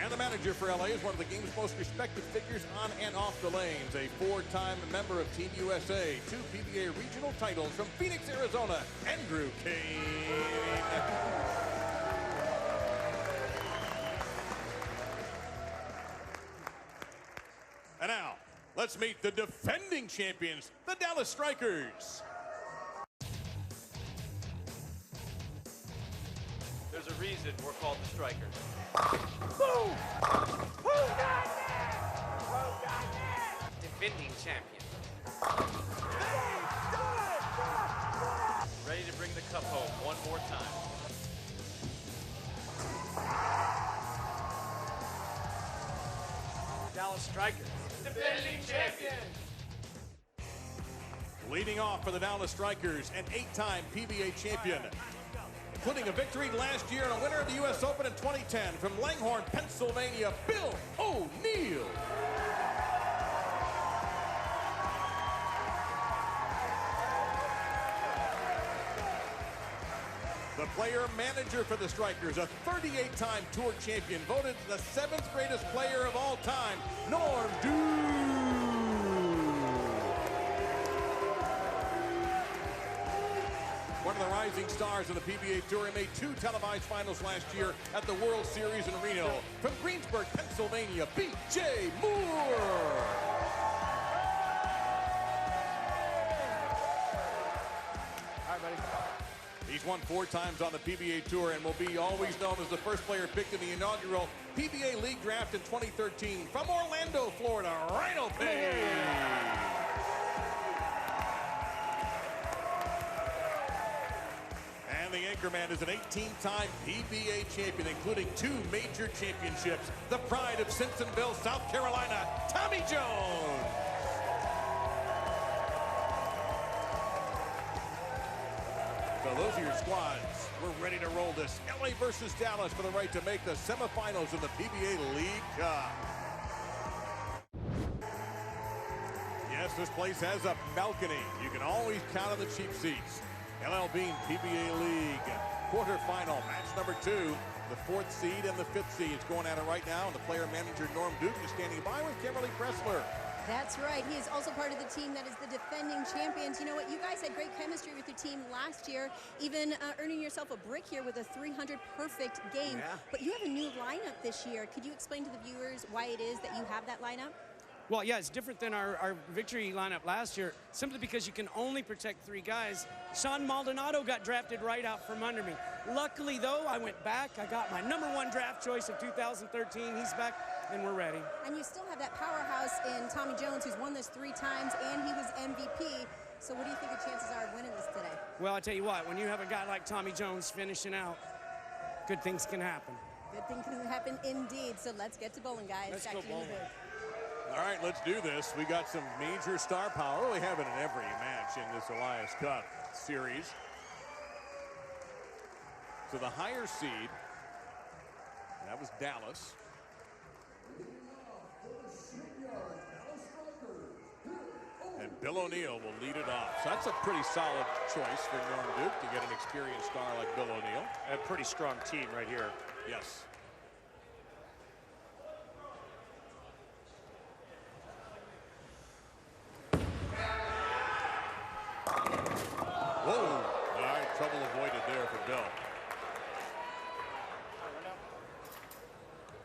And the manager for LA is one of the game's most respected figures on and off the lanes. A 4-time member of Team USA, 2 PBA regional titles. From Phoenix, Arizona, Andrew Kane. And now, let's meet the defending champions, the Dallas Strikers. There's a reason we're called the Strikers. Boom! Who got that? Who got that? Defending champion. Ready to bring the cup home one more time. Dallas Strikers. Defending champion. Leading off for the Dallas Strikers, an 8-time PBA champion, including a victory last year and a winner of the U.S. Open in 2010 from Langhorne, Pennsylvania, Bill O'Neill. The player manager for the Strikers, a 38-time tour champion, voted the 7th greatest player of all time, Norm Duke. One of the rising stars of the PBA Tour, he made 2 televised finals last year at the World Series in Reno. From Greensburg, Pennsylvania, B.J. Moore. All right, buddy. He's won 4 times on the PBA Tour and will be always known as the first player picked in the inaugural PBA League draft in 2013. From Orlando, Florida, Rhino Payne. And the anchorman is an 18-time PBA champion, including 2 major championships. The pride of Simpsonville, South Carolina, Tommy Jones. So those are your squads. We're ready to roll this. LA versus Dallas for the right to make the semifinals of the PBA League Cup. Yes, this place has a balcony. You can always count on the cheap seats. LL Bean PBA League quarterfinal match number 2. The 4th seed and the 5th seed is going at it right now. And the player manager Norm Duke is standing by with Kimberly Pressler. That's right. He is also part of the team that is the defending champions. You know what? You guys had great chemistry with your team last year, even earning yourself a brick here with a 300 perfect game. Yeah. But you have a new lineup this year. Could you explain to the viewers why it is that you have that lineup? Well, yeah, it's different than our victory lineup last year, simply because you can only protect 3 guys. Sean Maldonado got drafted right out from under me. Luckily, though, I went back. I got my #1 draft choice of 2013. He's back, and we're ready. And you still have that powerhouse in Tommy Jones, who's won this 3 times, and he was MVP. So what do you think your chances are of winning this today? Well, I tell you what, when you have a guy like Tommy Jones finishing out, good things can happen. Good thing can happen indeed. So let's get to bowling, guys. Let's Back go to you in the bowling. booth. All right, let's do this. We got some major star power. We have it in every match in this Elias Cup series. So the higher seed, that was Dallas. And Bill O'Neill will lead it off. So that's a pretty solid choice for Norm Duke to get an experienced star like Bill O'Neill. A pretty strong team right here. Yes. Whoa. All right, trouble avoided there for Bill.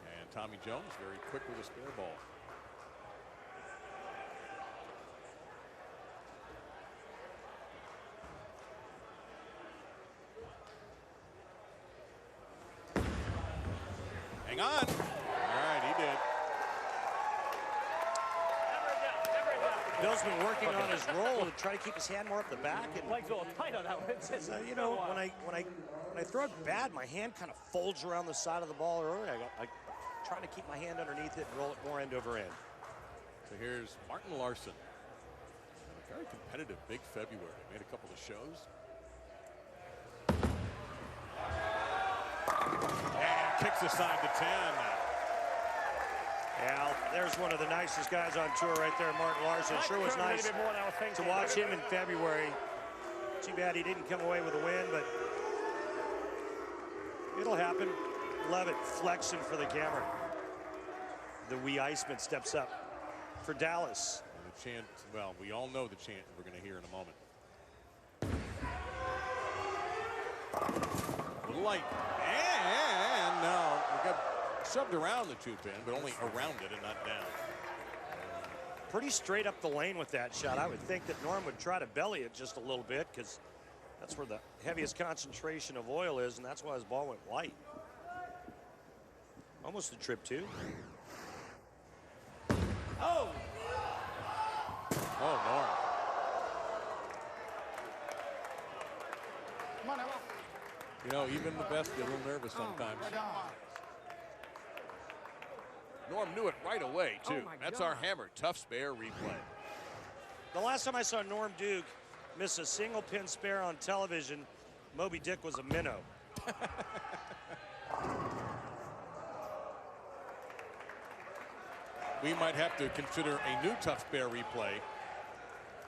And Tommy Jones very quick with a spare ball. Hang on. All right, he did. Bill's been working on his roll to try to keep his hand more up the back. And Legs a little tight on that one. you know, when I throw it bad, my hand kind of folds around the side of the ball early. I try to keep my hand underneath it and roll it more end over end. So here's Martin Larson. A very competitive big February. Made a couple of shows. And kicks aside to 10. Yeah, there's one of the nicest guys on tour right there, Martin Larson. Sure was nice to watch him in February. Too bad he didn't come away with a win, but it'll happen. Love it, flexing for the camera. The wee Iceman steps up for Dallas. And the chant, well, we all know the chant we're going to hear in a moment. Light. And no, we got shoved around the 2-pin, but only around it and not down. Pretty straight up the lane with that shot. I would think that Norm would try to belly it just a little bit because that's where the heaviest concentration of oil is, and that's why his ball went light. Almost a trip, too. Oh! Oh, Norm. Come on, Emma. You know, even the best get a little nervous sometimes. Norm knew it right away, too. That's our hammer. Tough spare replay. The last time I saw Norm Duke miss a single pin spare on television, Moby Dick was a minnow. We might have to consider a new tough spare replay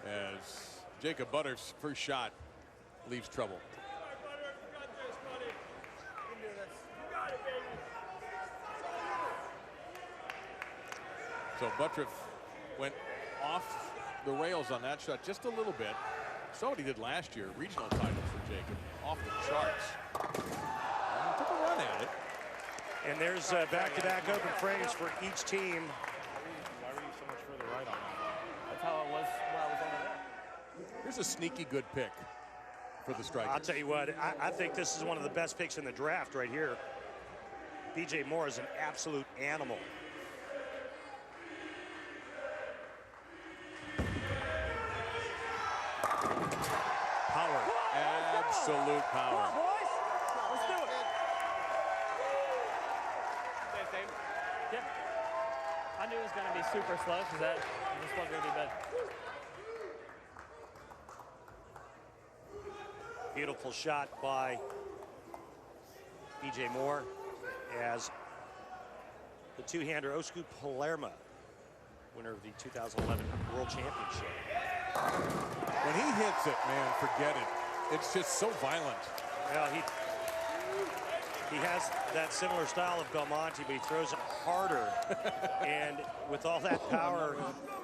as Jacob Butter's first shot leaves trouble. So Buttriff went off the rails on that shot just a little bit. So what he did last year, regional titles for Jacob, off the charts. And took a run at it. And there's back-to-back open frames for each team. Why were you so much further right on that? That's how it was when I was on there. Here's a sneaky good pick for the Strikers. I'll tell you what, I think this is one of the best picks in the draft right here. BJ Moore is an absolute animal. Power, absolute power. Boys, let's do it. Same. Yep. I knew it was going to be super slow because this wasn't going to be bad. Beautiful shot by BJ Moore as the two-hander Osku Palermo, winner of the 2011 World Championship. When he hits it, man, forget it. It's just so violent. Well, He has that similar style of Belmonte, but he throws it harder. And with all that power,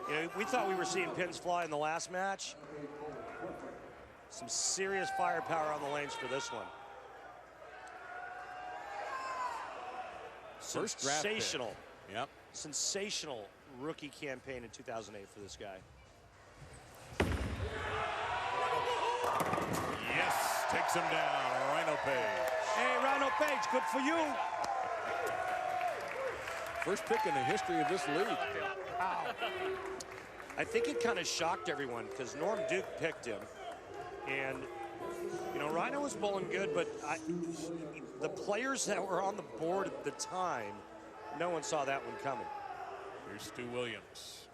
you know, we thought we were seeing pins fly in the last match. Some serious firepower on the lanes for this one. First draft pick. Sensational. Yep. Sensational rookie campaign in 2008 for this guy. Yes, takes him down, Rhino Page. Hey, Rhino Page, good for you. First pick in the history of this league. I think it kind of shocked everyone because Norm Duke picked him. And, you know, Rhino was bowling good, but the players that were on the board at the time, no one saw that one coming. Here's Stu Williams.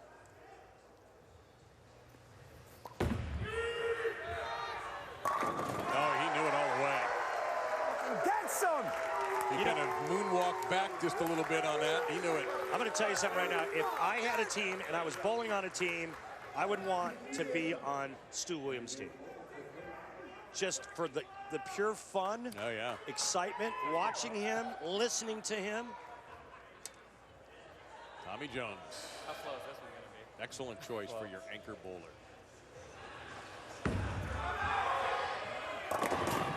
Oh, he knew it all the way. Get some! He kind of moonwalked back just a little bit on that. He knew it. I'm going to tell you something right now. If I had a team and I was bowling on a team, I would want to be on Stu Williams' team. Just for the pure fun, oh yeah, excitement, watching him, listening to him. Tommy Jones. How slow is this one going to be? Excellent choice for your anchor bowler.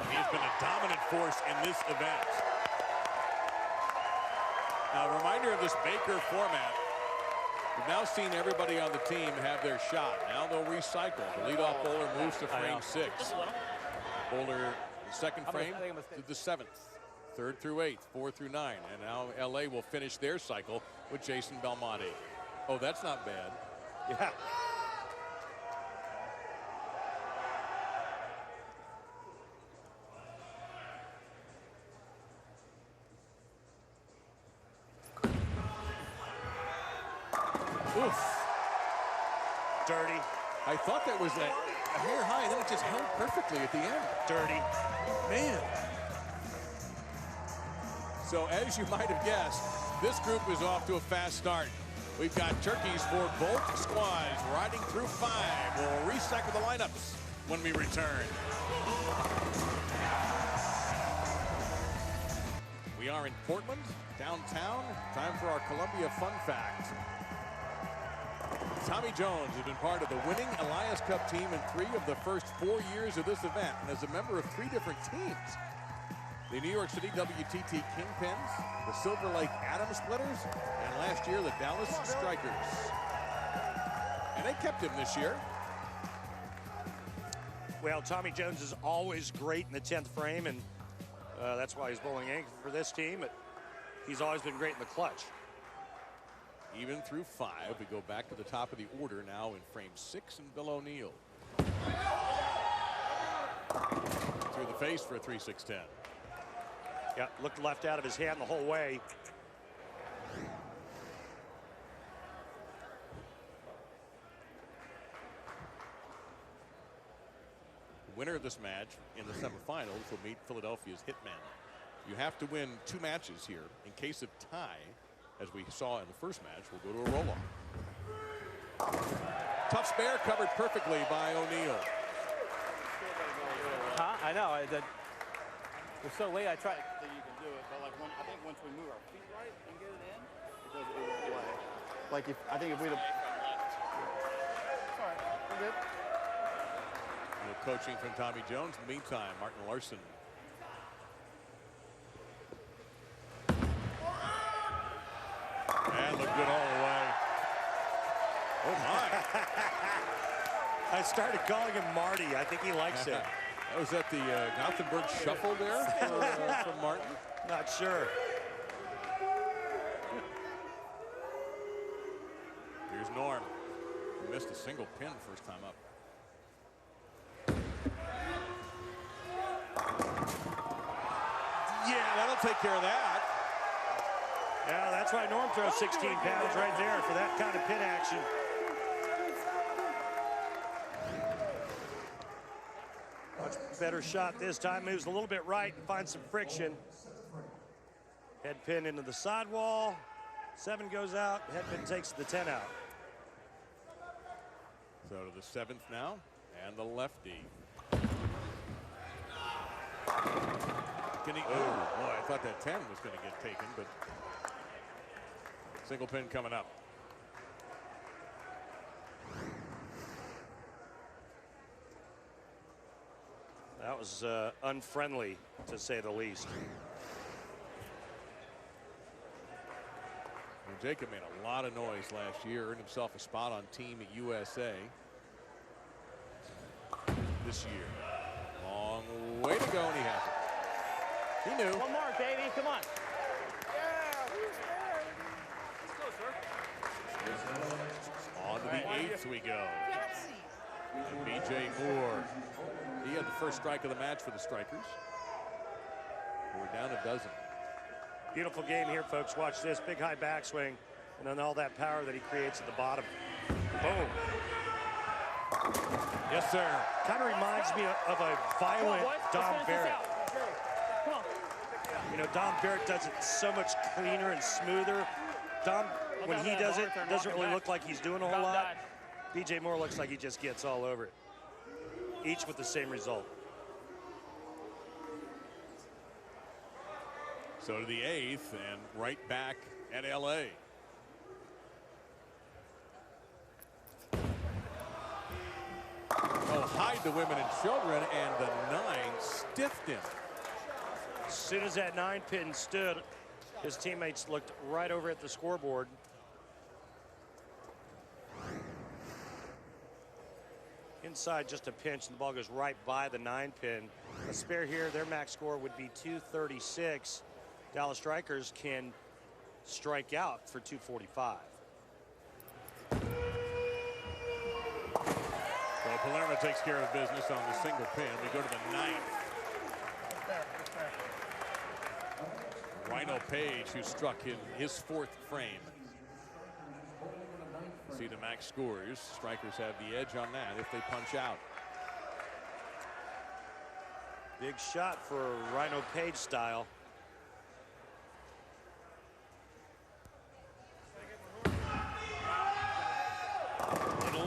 He has been a dominant force in this event. Now, a reminder of this Baker format. We've now seen everybody on the team have their shot. Now they'll recycle. The leadoff bowler moves to frame 6. Bowler, the second frame to the 7th. 3rd through 8th, 4 through 9. And now LA will finish their cycle with Jason Belmonte. Oh, that's not bad. Yeah. Oof. Dirty. I thought that was a hair high, and then it just held perfectly at the end. Dirty. Man. So as you might have guessed, this group is off to a fast start. We've got turkeys for both squads riding through 5. We'll recycle the lineups when we return. We are in Portland, downtown. Time for our Columbia Fun Fact. Tommy Jones has been part of the winning Elias Cup team in 3 of the first 4 years of this event and is a member of 3 different teams. The New York City WTT Kingpins, the Silver Lake Atom Splitters, and last year the Dallas Strikers. And they kept him this year. Well, Tommy Jones is always great in the 10th frame, and that's why he's bowling anchor for this team. But he's always been great in the clutch. Even through 5, we go back to the top of the order now in frame 6 and Bill O'Neill. Through the face for a 3-6-10. Yeah, looked left out of his hand the whole way. The winner of this match in the semifinals will meet Philadelphia's Hitman. You have to win 2 matches here. In case of tie, as we saw in the first match, we'll go to a roll-off. Tough spare covered perfectly by O'Neill. Huh? I know. We're so late. I tried. That you can do it, but like I think once we move our feet right and get it in, it won't play. Like I think if we'd have. All right, we're good. No coaching from Tommy Jones. In the meantime, Martin Larson. And look good all the way. Oh my. I started calling him Marty. I think he likes it. Was that the Gothenburg shuffle there from Martin? Not sure. Here's Norm. He missed a single pin first time up. Yeah, that'll take care of that. Yeah, that's why Norm throws 16 pounds right there for that kind of pin action. Much better shot this time. Moves a little bit right and finds some friction. Head pin into the sidewall. 7 goes out. Head pin takes the 10 out. So to the 7th now, and the lefty. Can he? Oh, boy, I thought that 10 was going to get taken, but single pin coming up. That was unfriendly, to say the least. Well, Jacob made a lot of noise last year, earned himself a spot on Team USA. This year, long way to go, and he has it. He knew. One more, baby. Come on. On to the 8th we go. And B.J. Moore. He had the first strike of the match for the Strikers. We're down a dozen. Beautiful game here, folks. Watch this. Big high backswing, and then all that power that he creates at the bottom. Boom. Yes, sir. Kind of reminds me of a violent Dom Barrett. Come on. You know, Dom Barrett does it so much cleaner and smoother. Dom, when he does it, doesn't really look like he's doing a whole lot. B.J. Moore looks like he just gets all over it. Each with the same result. So to the 8th, and right back at L.A. Oh, hide the women and children, and the 9 stiffed him. As soon as that 9 pin stood, his teammates looked right over at the scoreboard. Inside just a pinch, and the ball goes right by the 9 pin. A spare here, their max score would be 236. Dallas Strikers can strike out for 245. Well, Palermo takes care of business on the single pin. We go to the 9th. Rhino Page, who struck in his 4th frame. See the max scores. Strikers have the edge on that if they punch out. Big shot for Rhino Page style.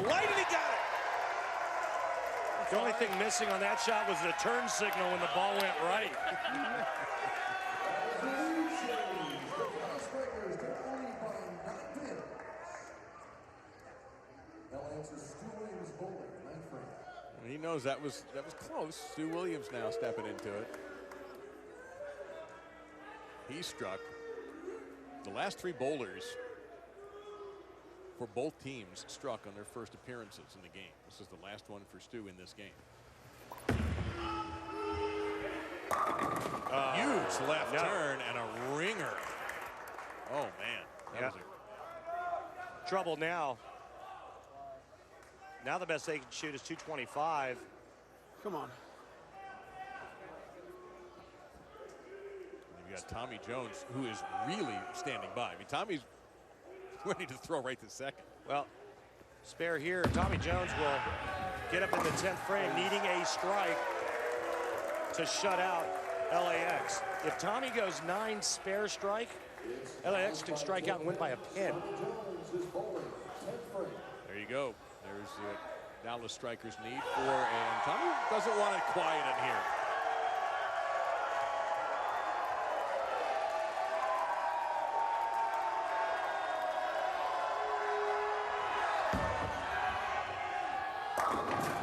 Light, and he got it. The only thing missing on that shot was the turn signal when the ball went right. He knows that was close. Stu Williams now stepping into it. He struck. The last 3 bowlers for both teams struck on their first appearances in the game. This is the last one for Stu in this game. Huge left turn and a ringer. Oh, man. That was trouble now. Now the best they can shoot is 225. Come on. You've got Tommy Jones, who is really standing by. I mean, Tommy's ready to throw right this second. Well, spare here. Tommy Jones will get up in the 10th frame, needing a strike to shut out LAX. If Tommy goes 9 spare strike, LAX can strike out and win by a pin. There you go. There's the Dallas Strikers need for, and Tommy doesn't want it quiet in here.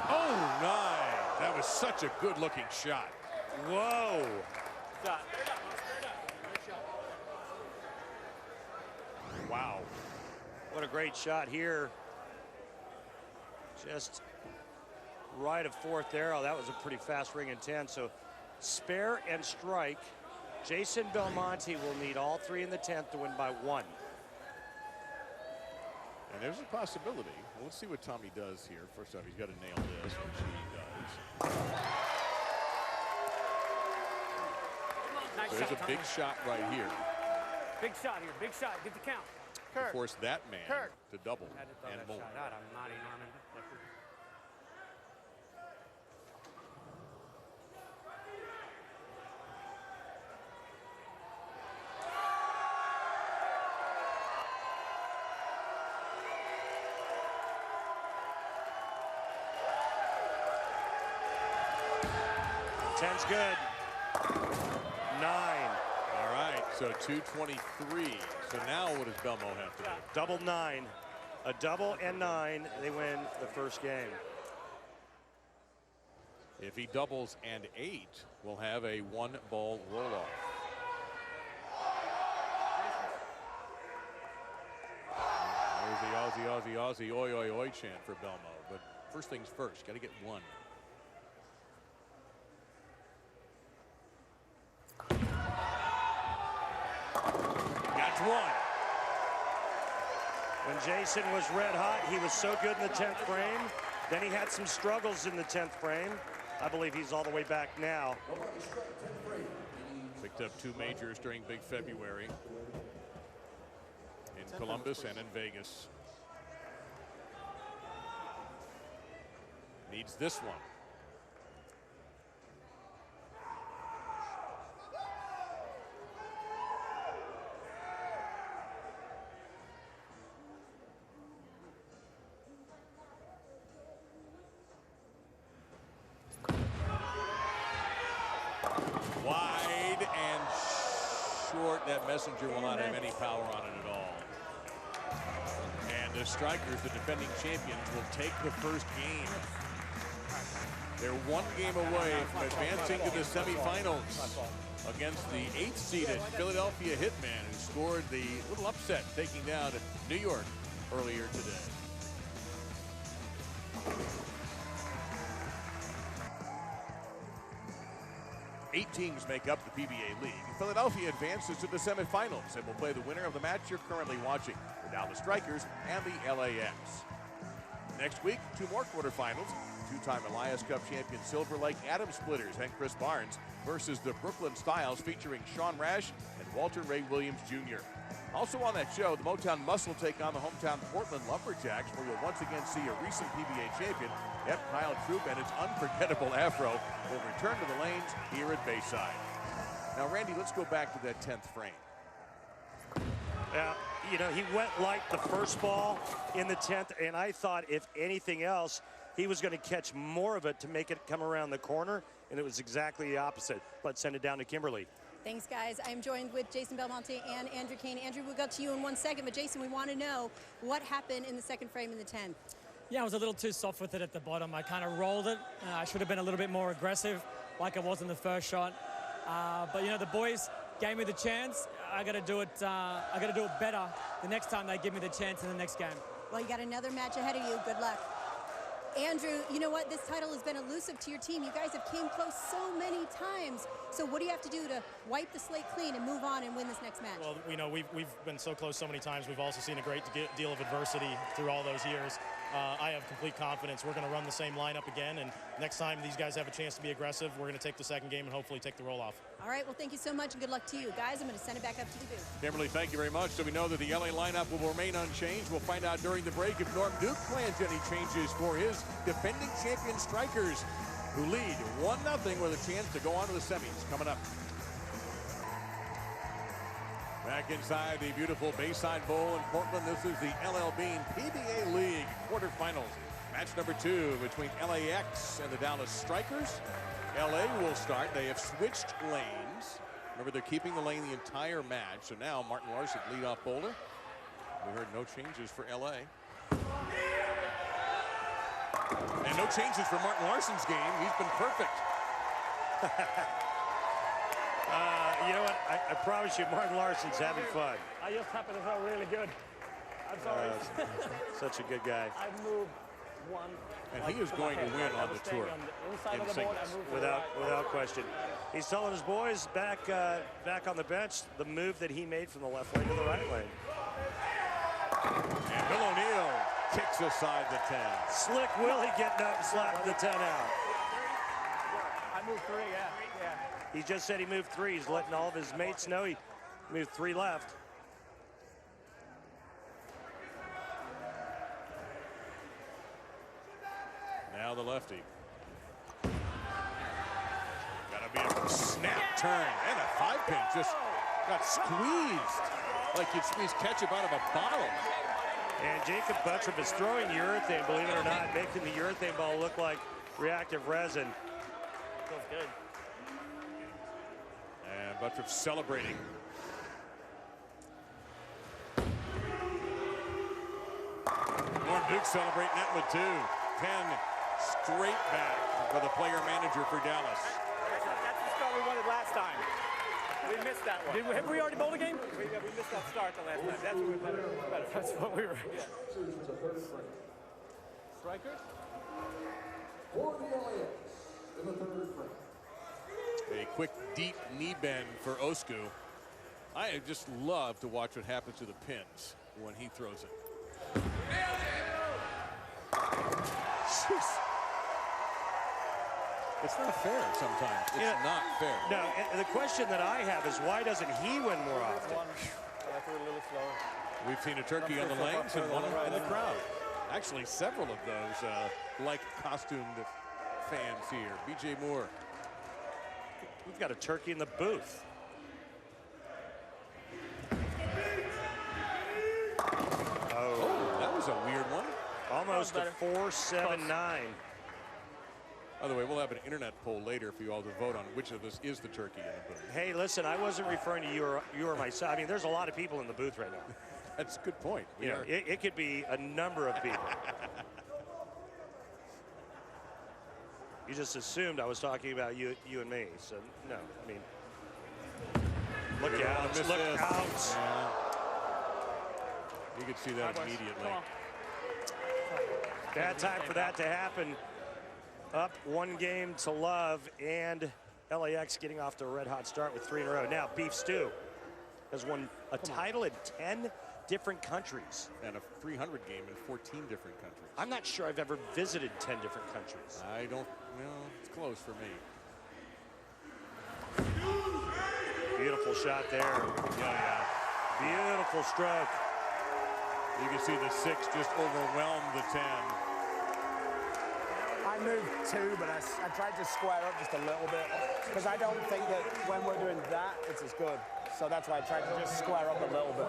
Oh, 9. That was such a good-looking shot. Whoa. Wow. What a great shot here. Just right of 4th arrow. That was a pretty fast ring and 10. So spare and strike. Jason Belmonte will need all 3 in the 10th to win by 1. And there's a possibility. Well, let's see what Tommy does here. First off, he's got to nail this, which he does. Nice There's shot, a big shot right here. Big shot here. Big shot. Get the count. To force that man to double and more. Shot out. I'm not Norman. Ten's good. So 223. So now what does Belmo have to do? Double 9. A double and 9. They win the first game. If he doubles and 8, we'll have a 1-ball roll-off. There's the Aussie, Aussie, Aussie, oi, oi, oi chant for Belmo. But first things first, got to get 1. Got 1. When Jason was red hot, he was so good in the 10th frame. Then he had some struggles in the 10th frame. I believe he's all the way back now. Picked up 2 majors during Big February in Columbus and in Vegas. Needs this one. Wide and short. That messenger will not have any power on it at all. And the Strikers, the defending champions, will take the first game. They're 1 game away from advancing to the semifinals against the 8th-seeded Philadelphia Hitman, who scored the little upset, taking down New York earlier today. Eight teams make up the PBA League. Philadelphia advances to the semifinals and will play the winner of the match you're currently watching, the Dallas Strikers and the LAX. Next week, 2 more quarterfinals. 2-time Elias Cup champion Silver Lake Atom Splitters and Chris Barnes versus the Brooklyn Styles featuring Sean Rash and Walter Ray Williams Jr. Also on that show, the Motown Muscle take on the hometown Portland Lumberjacks, where you'll once again see a recent PBA champion, Kyle Troop, and his unforgettable afro will return to the lanes here at Bayside. Now, Randy, let's go back to that 10th frame. Yeah, you know, he went light the first ball in the 10th, and I thought if anything else, he was going to catch more of it to make it come around the corner, and it was exactly the opposite. Let's send it down to Kimberly. Thanks, guys. I'm joined with Jason Belmonte and Andrew Kane. Andrew, we'll go to you in 1 second, but Jason, we want to know what happened in the second frame in the 10th. Yeah, I was a little too soft with it at the bottom. I kind of rolled it. I should have been a little bit more aggressive like I was in the first shot. But, you know, the boys gave me the chance. I got to do it. I got to do it better the next time they give me the chance in the next game. Well, you got another match ahead of you. Good luck. Andrew, you know what? This title has been elusive to your team. You guys have came close so many times. So what do you have to do to wipe the slate clean and move on and win this next match? Well, you know, we've been so close so many times. We've also seen a great deal of adversity through all those years. I have complete confidence we're going to run the same lineup again, and next time these guys have a chance to be aggressive, we're going to take the second game and hopefully take the roll-off. All right, well, thank you so much, and good luck to you. Guys, I'm going to send it back up to the booth. Kimberly, thank you very much. So we know that the LA lineup will remain unchanged. We'll find out during the break if Norm Duke plans any changes for his defending champion Strikers, who lead 1-0 with a chance to go on to the semis. Coming up. Back inside the beautiful Bayside Bowl in Portland, this is the LL Bean PBA League quarterfinals. Match number 2 between LAX and the Dallas Strikers. LA will start. They have switched lanes. Remember, they're keeping the lane the entire match. So now Martin Larson, leadoff bowler. We heard no changes for LA. And no changes for Martin Larson's game. He's been perfect. You know what? I promise you, Martin Larson's having fun. I just happen to feel really good. I'm sorry. Such a good guy. I moved one. And he is going to win on the tour in singles. Without question. He's telling his boys back on the bench the move that he made from the left lane to the right lane. And Bill O'Neill kicks aside the 10. Slick Willie getting up and slapping the 10 out. I moved 3, yeah. He just said he moved 3. He's letting all of his mates know he moved 3 left. Now the lefty. Gotta be a snap turn and a 5-pin. Just got squeezed like you'd squeeze ketchup out of a bottle. And Jacob Buttriff is throwing urethane, believe it or not, making the urethane ball look like reactive resin. Feels good. And Buttriff celebrating. Duke celebrating that one too. 10 straight back for the player manager for Dallas. That's the start we wanted last time. We missed that one. Have we already bowled a game? We missed that start the last time. That's what we better. That's what we were. Yeah. Strikers? For the LAX in the third frame. A quick, deep knee bend for Osku. I just love to watch what happens to the pins when he throws it. Jeez. It's not fair sometimes. It's not fair. No, and the question that I have is why doesn't he win more often? I threw it a little slower. We've seen a turkey on the lanes and one in the crowd. Actually, several of those like costumed fans here. BJ Moore. We've got a turkey in the booth. Oh, that was a weird one. Almost a 4-7-9. By the way, we'll have an internet poll later for you all to vote on which of us is the turkey in the booth. Hey, listen, I wasn't referring to you or myself. I mean, there's a lot of people in the booth right now. That's a good point. You know, it could be a number of people. You just assumed I was talking about you and me. So, no, I mean, look out, look out. Yeah. You could see that immediately. Bad time for that to happen. Up 1 game to love, and LAX getting off to a red-hot start with 3 in a row. Now, Beef Stew has won a title in 10 different countries. And a 300 game in 14 different countries. I'm not sure I've ever visited 10 different countries. I don't, well, it's close for me. Beautiful shot there. Yeah. Beautiful stroke. You can see the 6 just overwhelmed the 10. I moved 2, but I tried to square up just a little bit because I don't think that when we're doing that, it's as good. So that's why I tried to just square up a little bit.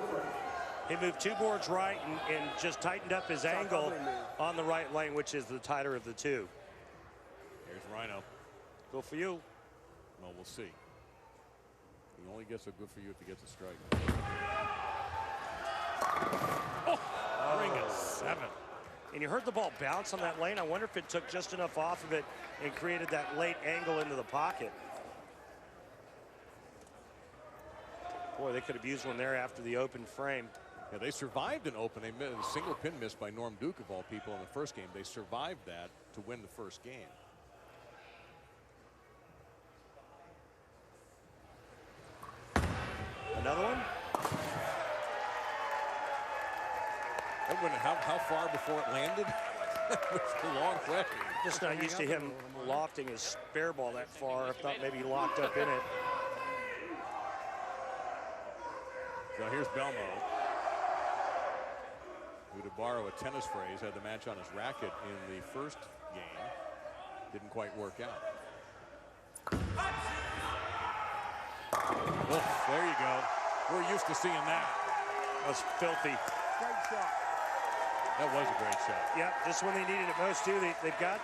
He moved 2 boards right and just tightened up his angle on the right lane, which is the tighter of the 2. Here's Rhino. Go for you. Well, we'll see. He only gets a good for you if he gets a strike. Ring of 7. And you heard the ball bounce on that lane. I wonder if it took just enough off of it and created that late angle into the pocket. Boy, they could have used one there after the open frame. Yeah, they survived an open. They missed a single pin miss by Norm Duke, of all people, in the first game. They survived that to win the first game. Another one? How far before it landed? It's a long question. Just not used to him lofting his spare ball that far. I thought maybe he locked up in it. So here's Belmo, who, to borrow a tennis phrase, had the match on his racket in the first game. Didn't quite work out. Well, there you go. We're used to seeing that. That was filthy. Great shot. That was a great shot. Yep, just when they needed it most, too. They've got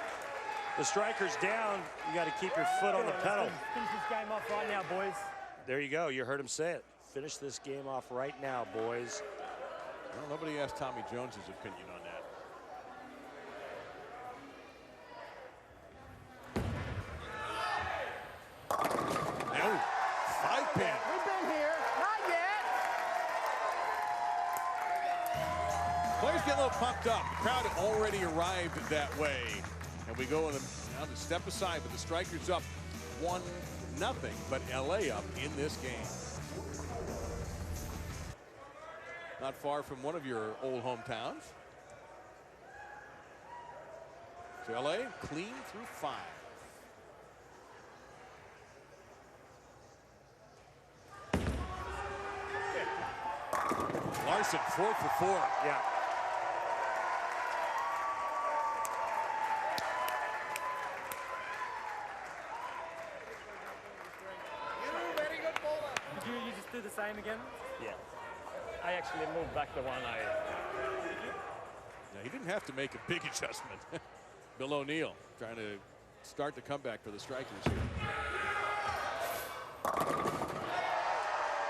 the strikers down. You got to keep your foot on the pedal. Finish this game off right now, boys. There you go. You heard him say it. Finish this game off right now, boys. Well, nobody asked Tommy Jones's opinion on that. No, 5-pin. We've been here. Not yet. Players get a little pumped up. The crowd had already arrived that way. And we go now to step aside, but the Strikers up 1-0, but LA up in this game. Not far from one of your old hometowns. So LA clean through 5. Larson 4 for 4. Yeah. Did you just do the same again? Yeah. I actually moved back the one I... Now, he didn't have to make a big adjustment. Bill O'Neill trying to start the comeback for the Strikers here.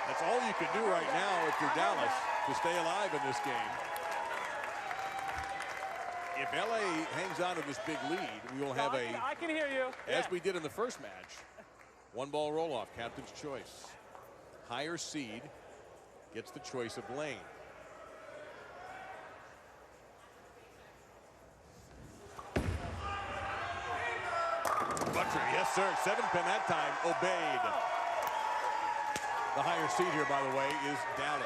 That's all you can do right now if you're Dallas to stay alive in this game. If LA hangs on to this big lead, we will have I can hear you. as we did in the first match, one ball roll-off, captain's choice. Higher seed gets the choice of lane. Butcher, yes sir, 7-pin that time, obeyed. The higher seed here, by the way, is Dallas.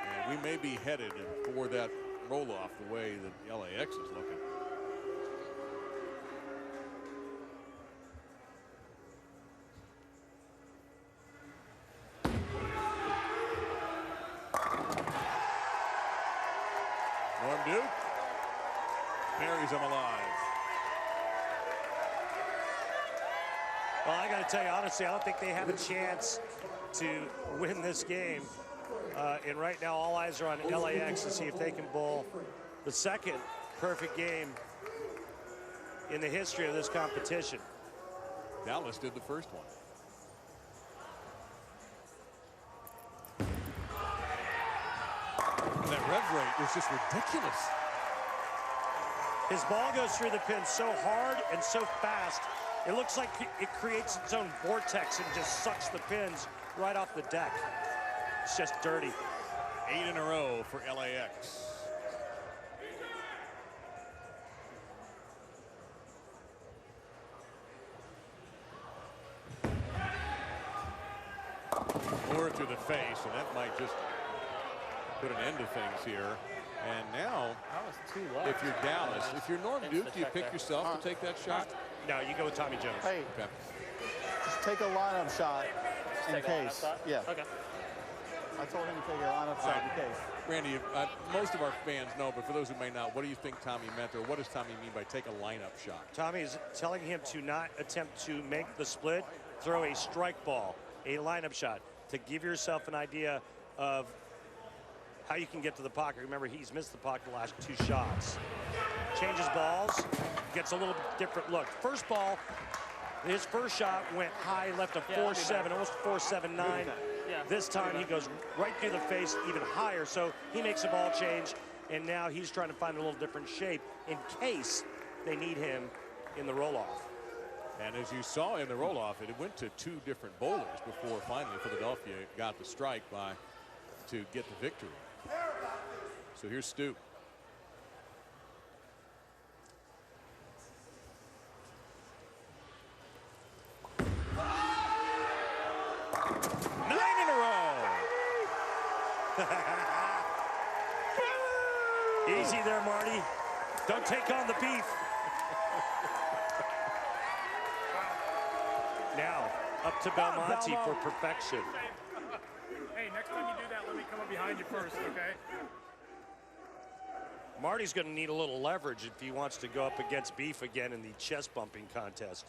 And we may be headed for that roll-off the way that LAX is looking. Norm Duke buries him alive. Well, I got to tell you, honestly, I don't think they have a chance to win this game. And right now, all eyes are on LAX to see if they can bowl the second perfect game in the history of this competition. Dallas did the first one. And that rev rate is just ridiculous. His ball goes through the pin so hard and so fast, it looks like it creates its own vortex and just sucks the pins right off the deck. It's just dirty. 8 in a row for LAX. More through the face, and that might just put an end to things here. And now, if you're Dallas, if you're Norm Duke, do you pick yourself to take that shot? No, you go with Tommy Jones. Hey, okay. Just take a lineup shot in case. Yeah. Okay. I told him to take a lineup shot in case. Randy, most of our fans know, but for those who may not, what do you think Tommy meant, or what does Tommy mean by take a lineup shot? Tommy is telling him to not attempt to make the split, throw a strike ball, a lineup shot, to give yourself an idea of how you can get to the pocket. Remember, he's missed the pocket the last 2 shots. Changes balls, gets a little different look. First ball, his first shot went high, left a 4-7, almost 4-7-9. This time he goes right through the face, even higher. So he makes a ball change, and now he's trying to find a little different shape in case they need him in the roll-off. And as you saw in the roll-off, it went to 2 different bowlers before finally Philadelphia got the strike to get the victory. So here's Stu. Easy there, Marty. Don't take on the beef. Now, up to Belmonte for perfection. Hey, next time you do that, let me come up behind you first, okay? Marty's going to need a little leverage if he wants to go up against Beef again in the chest bumping contest.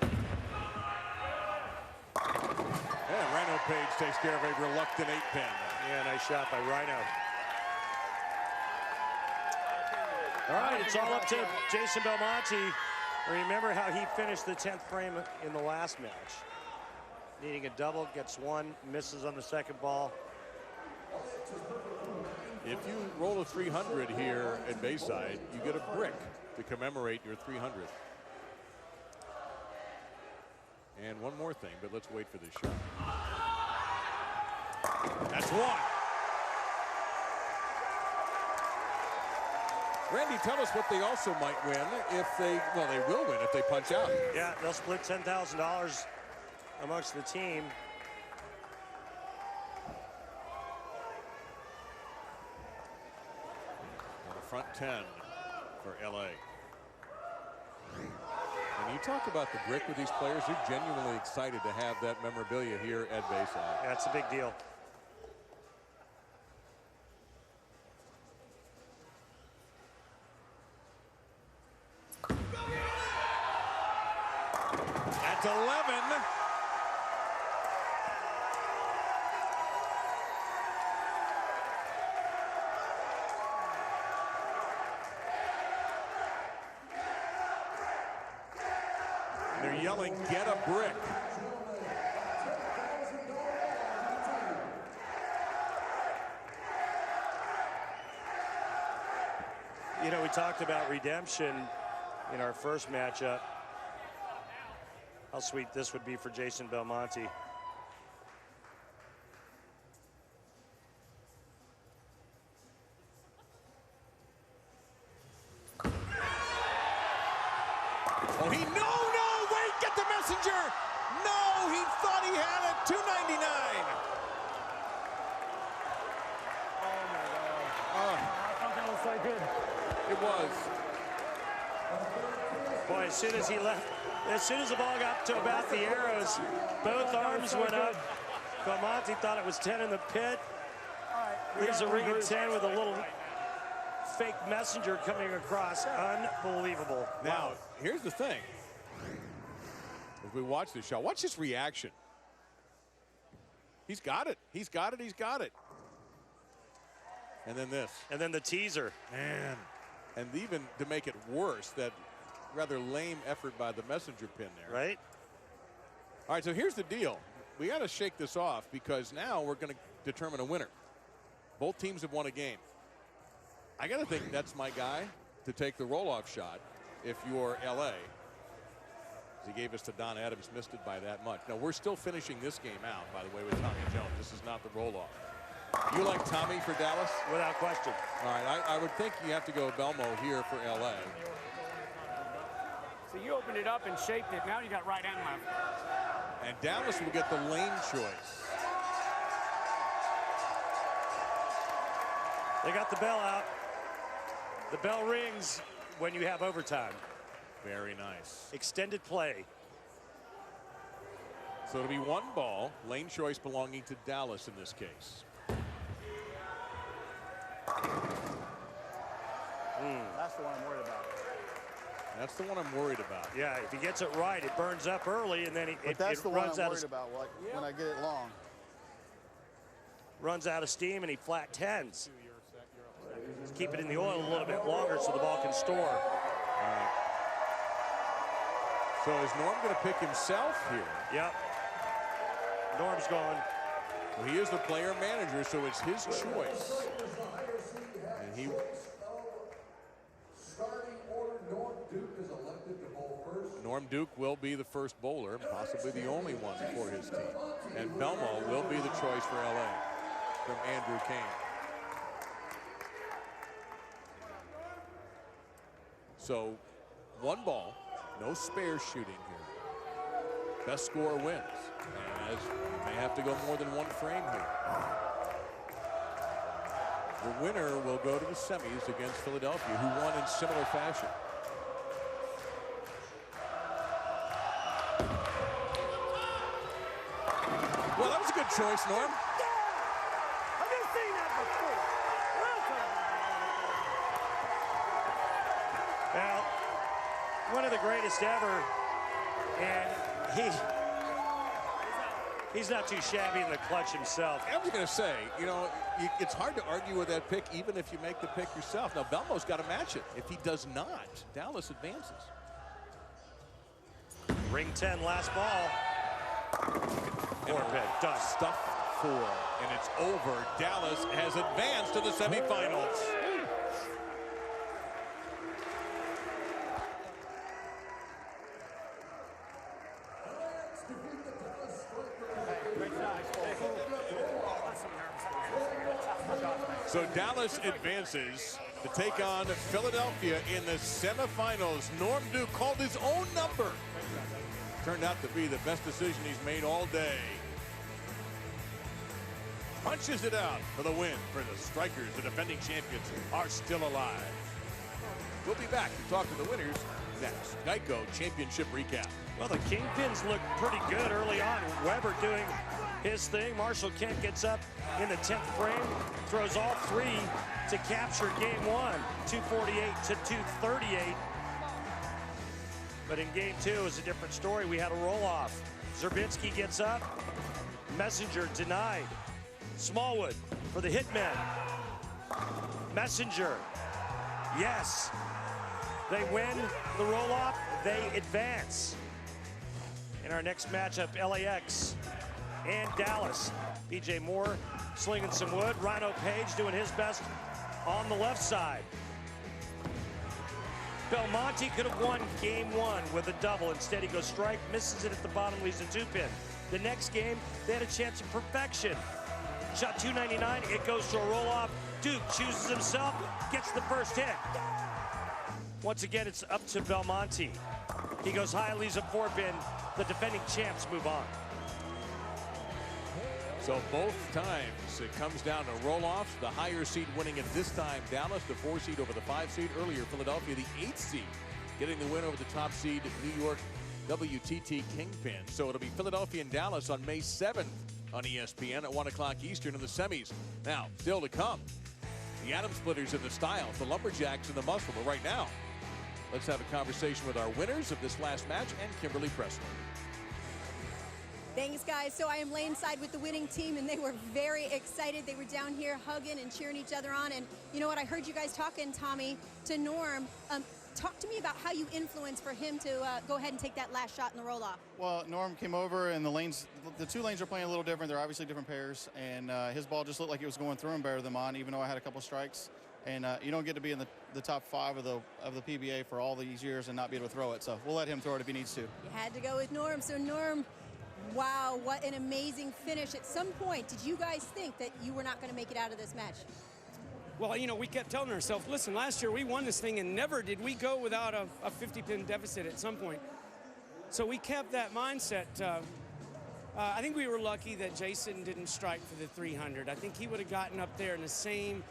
And Rhino Page takes care of a reluctant 8-pin. Yeah, nice shot by Rhino. All right, it's all up to Jason Belmonte. Remember how he finished the 10th frame in the last match. Needing a double, gets 1, misses on the second ball. If you roll a 300 here at Bayside, you get a brick to commemorate your 300. And one more thing, but let's wait for this shot. That's 1. Randy, tell us what they also might win if they, well, they will win if they punch out. Yeah, they'll split $10,000 amongst the team. On the front 10 for LA. And you talk about the brick with these players, they're genuinely excited to have that memorabilia here at Bayside. Yeah, it's a big deal. That's 11. They're yelling, get a brick. You know, we talked about redemption in our first matchup. How sweet this would be for Jason Belmonte. Oh, wait, get the messenger. No, he thought he had it. 299. Oh my God. I thought that was so good. It was. Boy, as soon as he left, as soon as the ball got to about the arrows, both arms went up. Belmonte thought it was 10 in the pit. Leaves a ring at 10 with a little fake messenger coming across. Unbelievable. Now, here's the thing. As we watch this shot, watch his reaction. He's got it. He's got it. He's got it. And then this. And then the teaser. Man. And even to make it worse, that rather lame effort by the messenger pin there. Right. All right, so here's the deal. We got to shake this off because now we're going to determine a winner. Both teams have won a game. I got to think that's my guy to take the roll-off shot if you're LA. He gave us to Don Adams, missed it by that much. Now, we're still finishing this game out, by the way, with Tommy Jones. This is not the roll-off. You like Tommy for Dallas? Without question. All right, I would think you have to go Belmo here for LA. So you opened it up and shaped it. Now you got right and left. And Dallas will get the lane choice. They got the bell out. The bell rings when you have overtime. Very nice. Extended play. So it'll be one ball, lane choice belonging to Dallas in this case. That's the one I'm worried about. That's the one I'm worried about. Yeah, if he gets it right, it burns up early, and then it That's the one runs I'm out worried about, like, when I get it long. Runs out of steam, and he flat tens. Just keep it in the oil a little bit longer so the ball can store. All right. So is Norm going to pick himself here? Yep. Norm's gone. Well, he is the player manager, so it's his choice. And he. Norm Duke will be the first bowler, possibly the only one for his team. And Belmo will be the choice for LA from Andrew Kane. So one ball, no spare shooting here. Best scorer wins. And as you may have to go more than one frame here. The winner will go to the semis against Philadelphia, who won in similar fashion. Well, that was a good choice, Norm. Have you seen that before? Well, one of the greatest ever, and he's not too shabby in the clutch himself. I was going to say, you know, it's hard to argue with that pick, even if you make the pick yourself. Now, Belmo's got to match it. If he does not, Dallas advances. Ring 10, last ball. Four-pin, done. Stuff 4, and it's over. Dallas has advanced to the semifinals. So Dallas advances to take on Philadelphia in the semifinals. Norm Duke called his own number. Turned out to be the best decision he's made all day. Punches it out for the win for the Strikers. The defending champions are still alive. We'll be back to talk to the winners next. Geico Championship Recap. Well, the Kingpins look pretty good early on. Weber doing his thing. Marshall Kent gets up in the 10th frame, throws all three to capture game 1, 248 to 238. But in game 2 is a different story. We had a roll-off. Zerbinski gets up. Messenger denied. Smallwood for the Hitman. Messenger. Yes. They win the roll-off. They advance. In our next matchup, LAX and Dallas. PJ Moore slinging some wood. Rhino Page doing his best on the left side. Belmonte could have won game 1 with a double. Instead, he goes strike, misses it at the bottom, leaves a 2-pin. The next game, they had a chance of perfection. Shot 299, it goes to a roll-off. Duke chooses himself, gets the first hit. Once again, it's up to Belmonte. He goes high, leaves a 4-pin. The defending champs move on. So both times it comes down to roll-offs. The higher seed winning it this time, Dallas, the 4 seed over the 5 seed. Earlier, Philadelphia, the 8 seed, getting the win over the top seed, New York WTT Kingpins. So it'll be Philadelphia and Dallas on May 7th on ESPN at 1 o'clock Eastern in the semis. Now, still to come, the Atom Splitters and the Styles, the Lumberjacks and the Muscle. But right now, let's have a conversation with our winners of this last match and Kimberly Pressler. Thanks, guys. So I am laneside with the winning team, and they were very excited. They were down here hugging and cheering each other on. And you know what? I heard you guys talking, Tommy, to Norm. Talk to me about how you influenced for him to go ahead and take that last shot in the roll-off. Well, Norm came over, and the 2 lanes are playing a little different. They're obviously different pairs, and his ball just looked like it was going through him better than mine, even though I had a couple strikes. And you don't get to be in the top 5 of the PBA for all these years and not be able to throw it. So we'll let him throw it if he needs to. You had to go with Norm. So Norm, wow, what an amazing finish. At some point, did you guys think that you were not going to make it out of this match? Well, you know, we kept telling ourselves, listen, last year we won this thing and never did we go without a 50-pin deficit at some point. So we kept that mindset. I think we were lucky that Jason didn't strike for the 300. I think he would have gotten up there in the same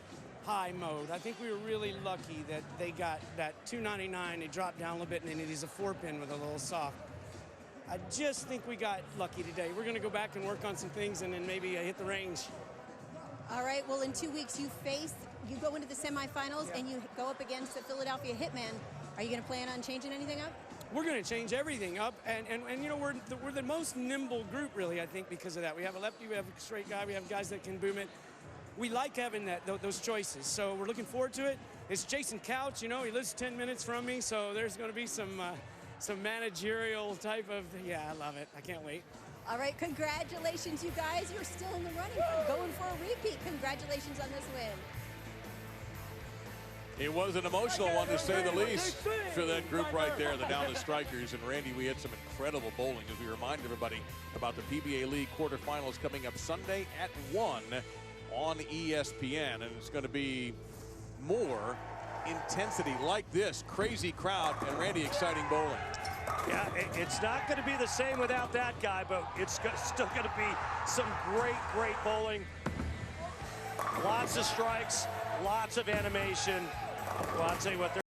high mode. I think we were really lucky that they got that 299. They dropped down a little bit, and then it is a 4-pin with a little soft. I just think we got lucky today. We're going to go back and work on some things and then maybe hit the range. All right, well, in 2 weeks, you go into the semifinals and you go up against the Philadelphia Hitman. Are you going to plan on changing anything up? We're going to change everything up, and you know, we're the most nimble group, really, I think, because of that. We have a lefty, we have a straight guy, we have guys that can boom it. We like having those choices, so we're looking forward to it. It's Jason Couch, you know, he lives 10 minutes from me, so there's going to be some managerial type of, yeah, I love it. I can't wait. All right, congratulations, you guys. You're still in the running, going for a repeat. Congratulations on this win. It was an emotional one, to say the least, for that group right there, the Dallas Strikers. And Randy, we had some incredible bowling as we remind everybody about the PBA League quarterfinals coming up Sunday at 1 on ESPN. And it's going to be more intensity like this. Crazy crowd and, Randy, exciting bowling. Yeah, it's not going to be the same without that guy, but it's still going to be some great bowling. Lots of strikes, lots of animation. Well, I'll tell you what,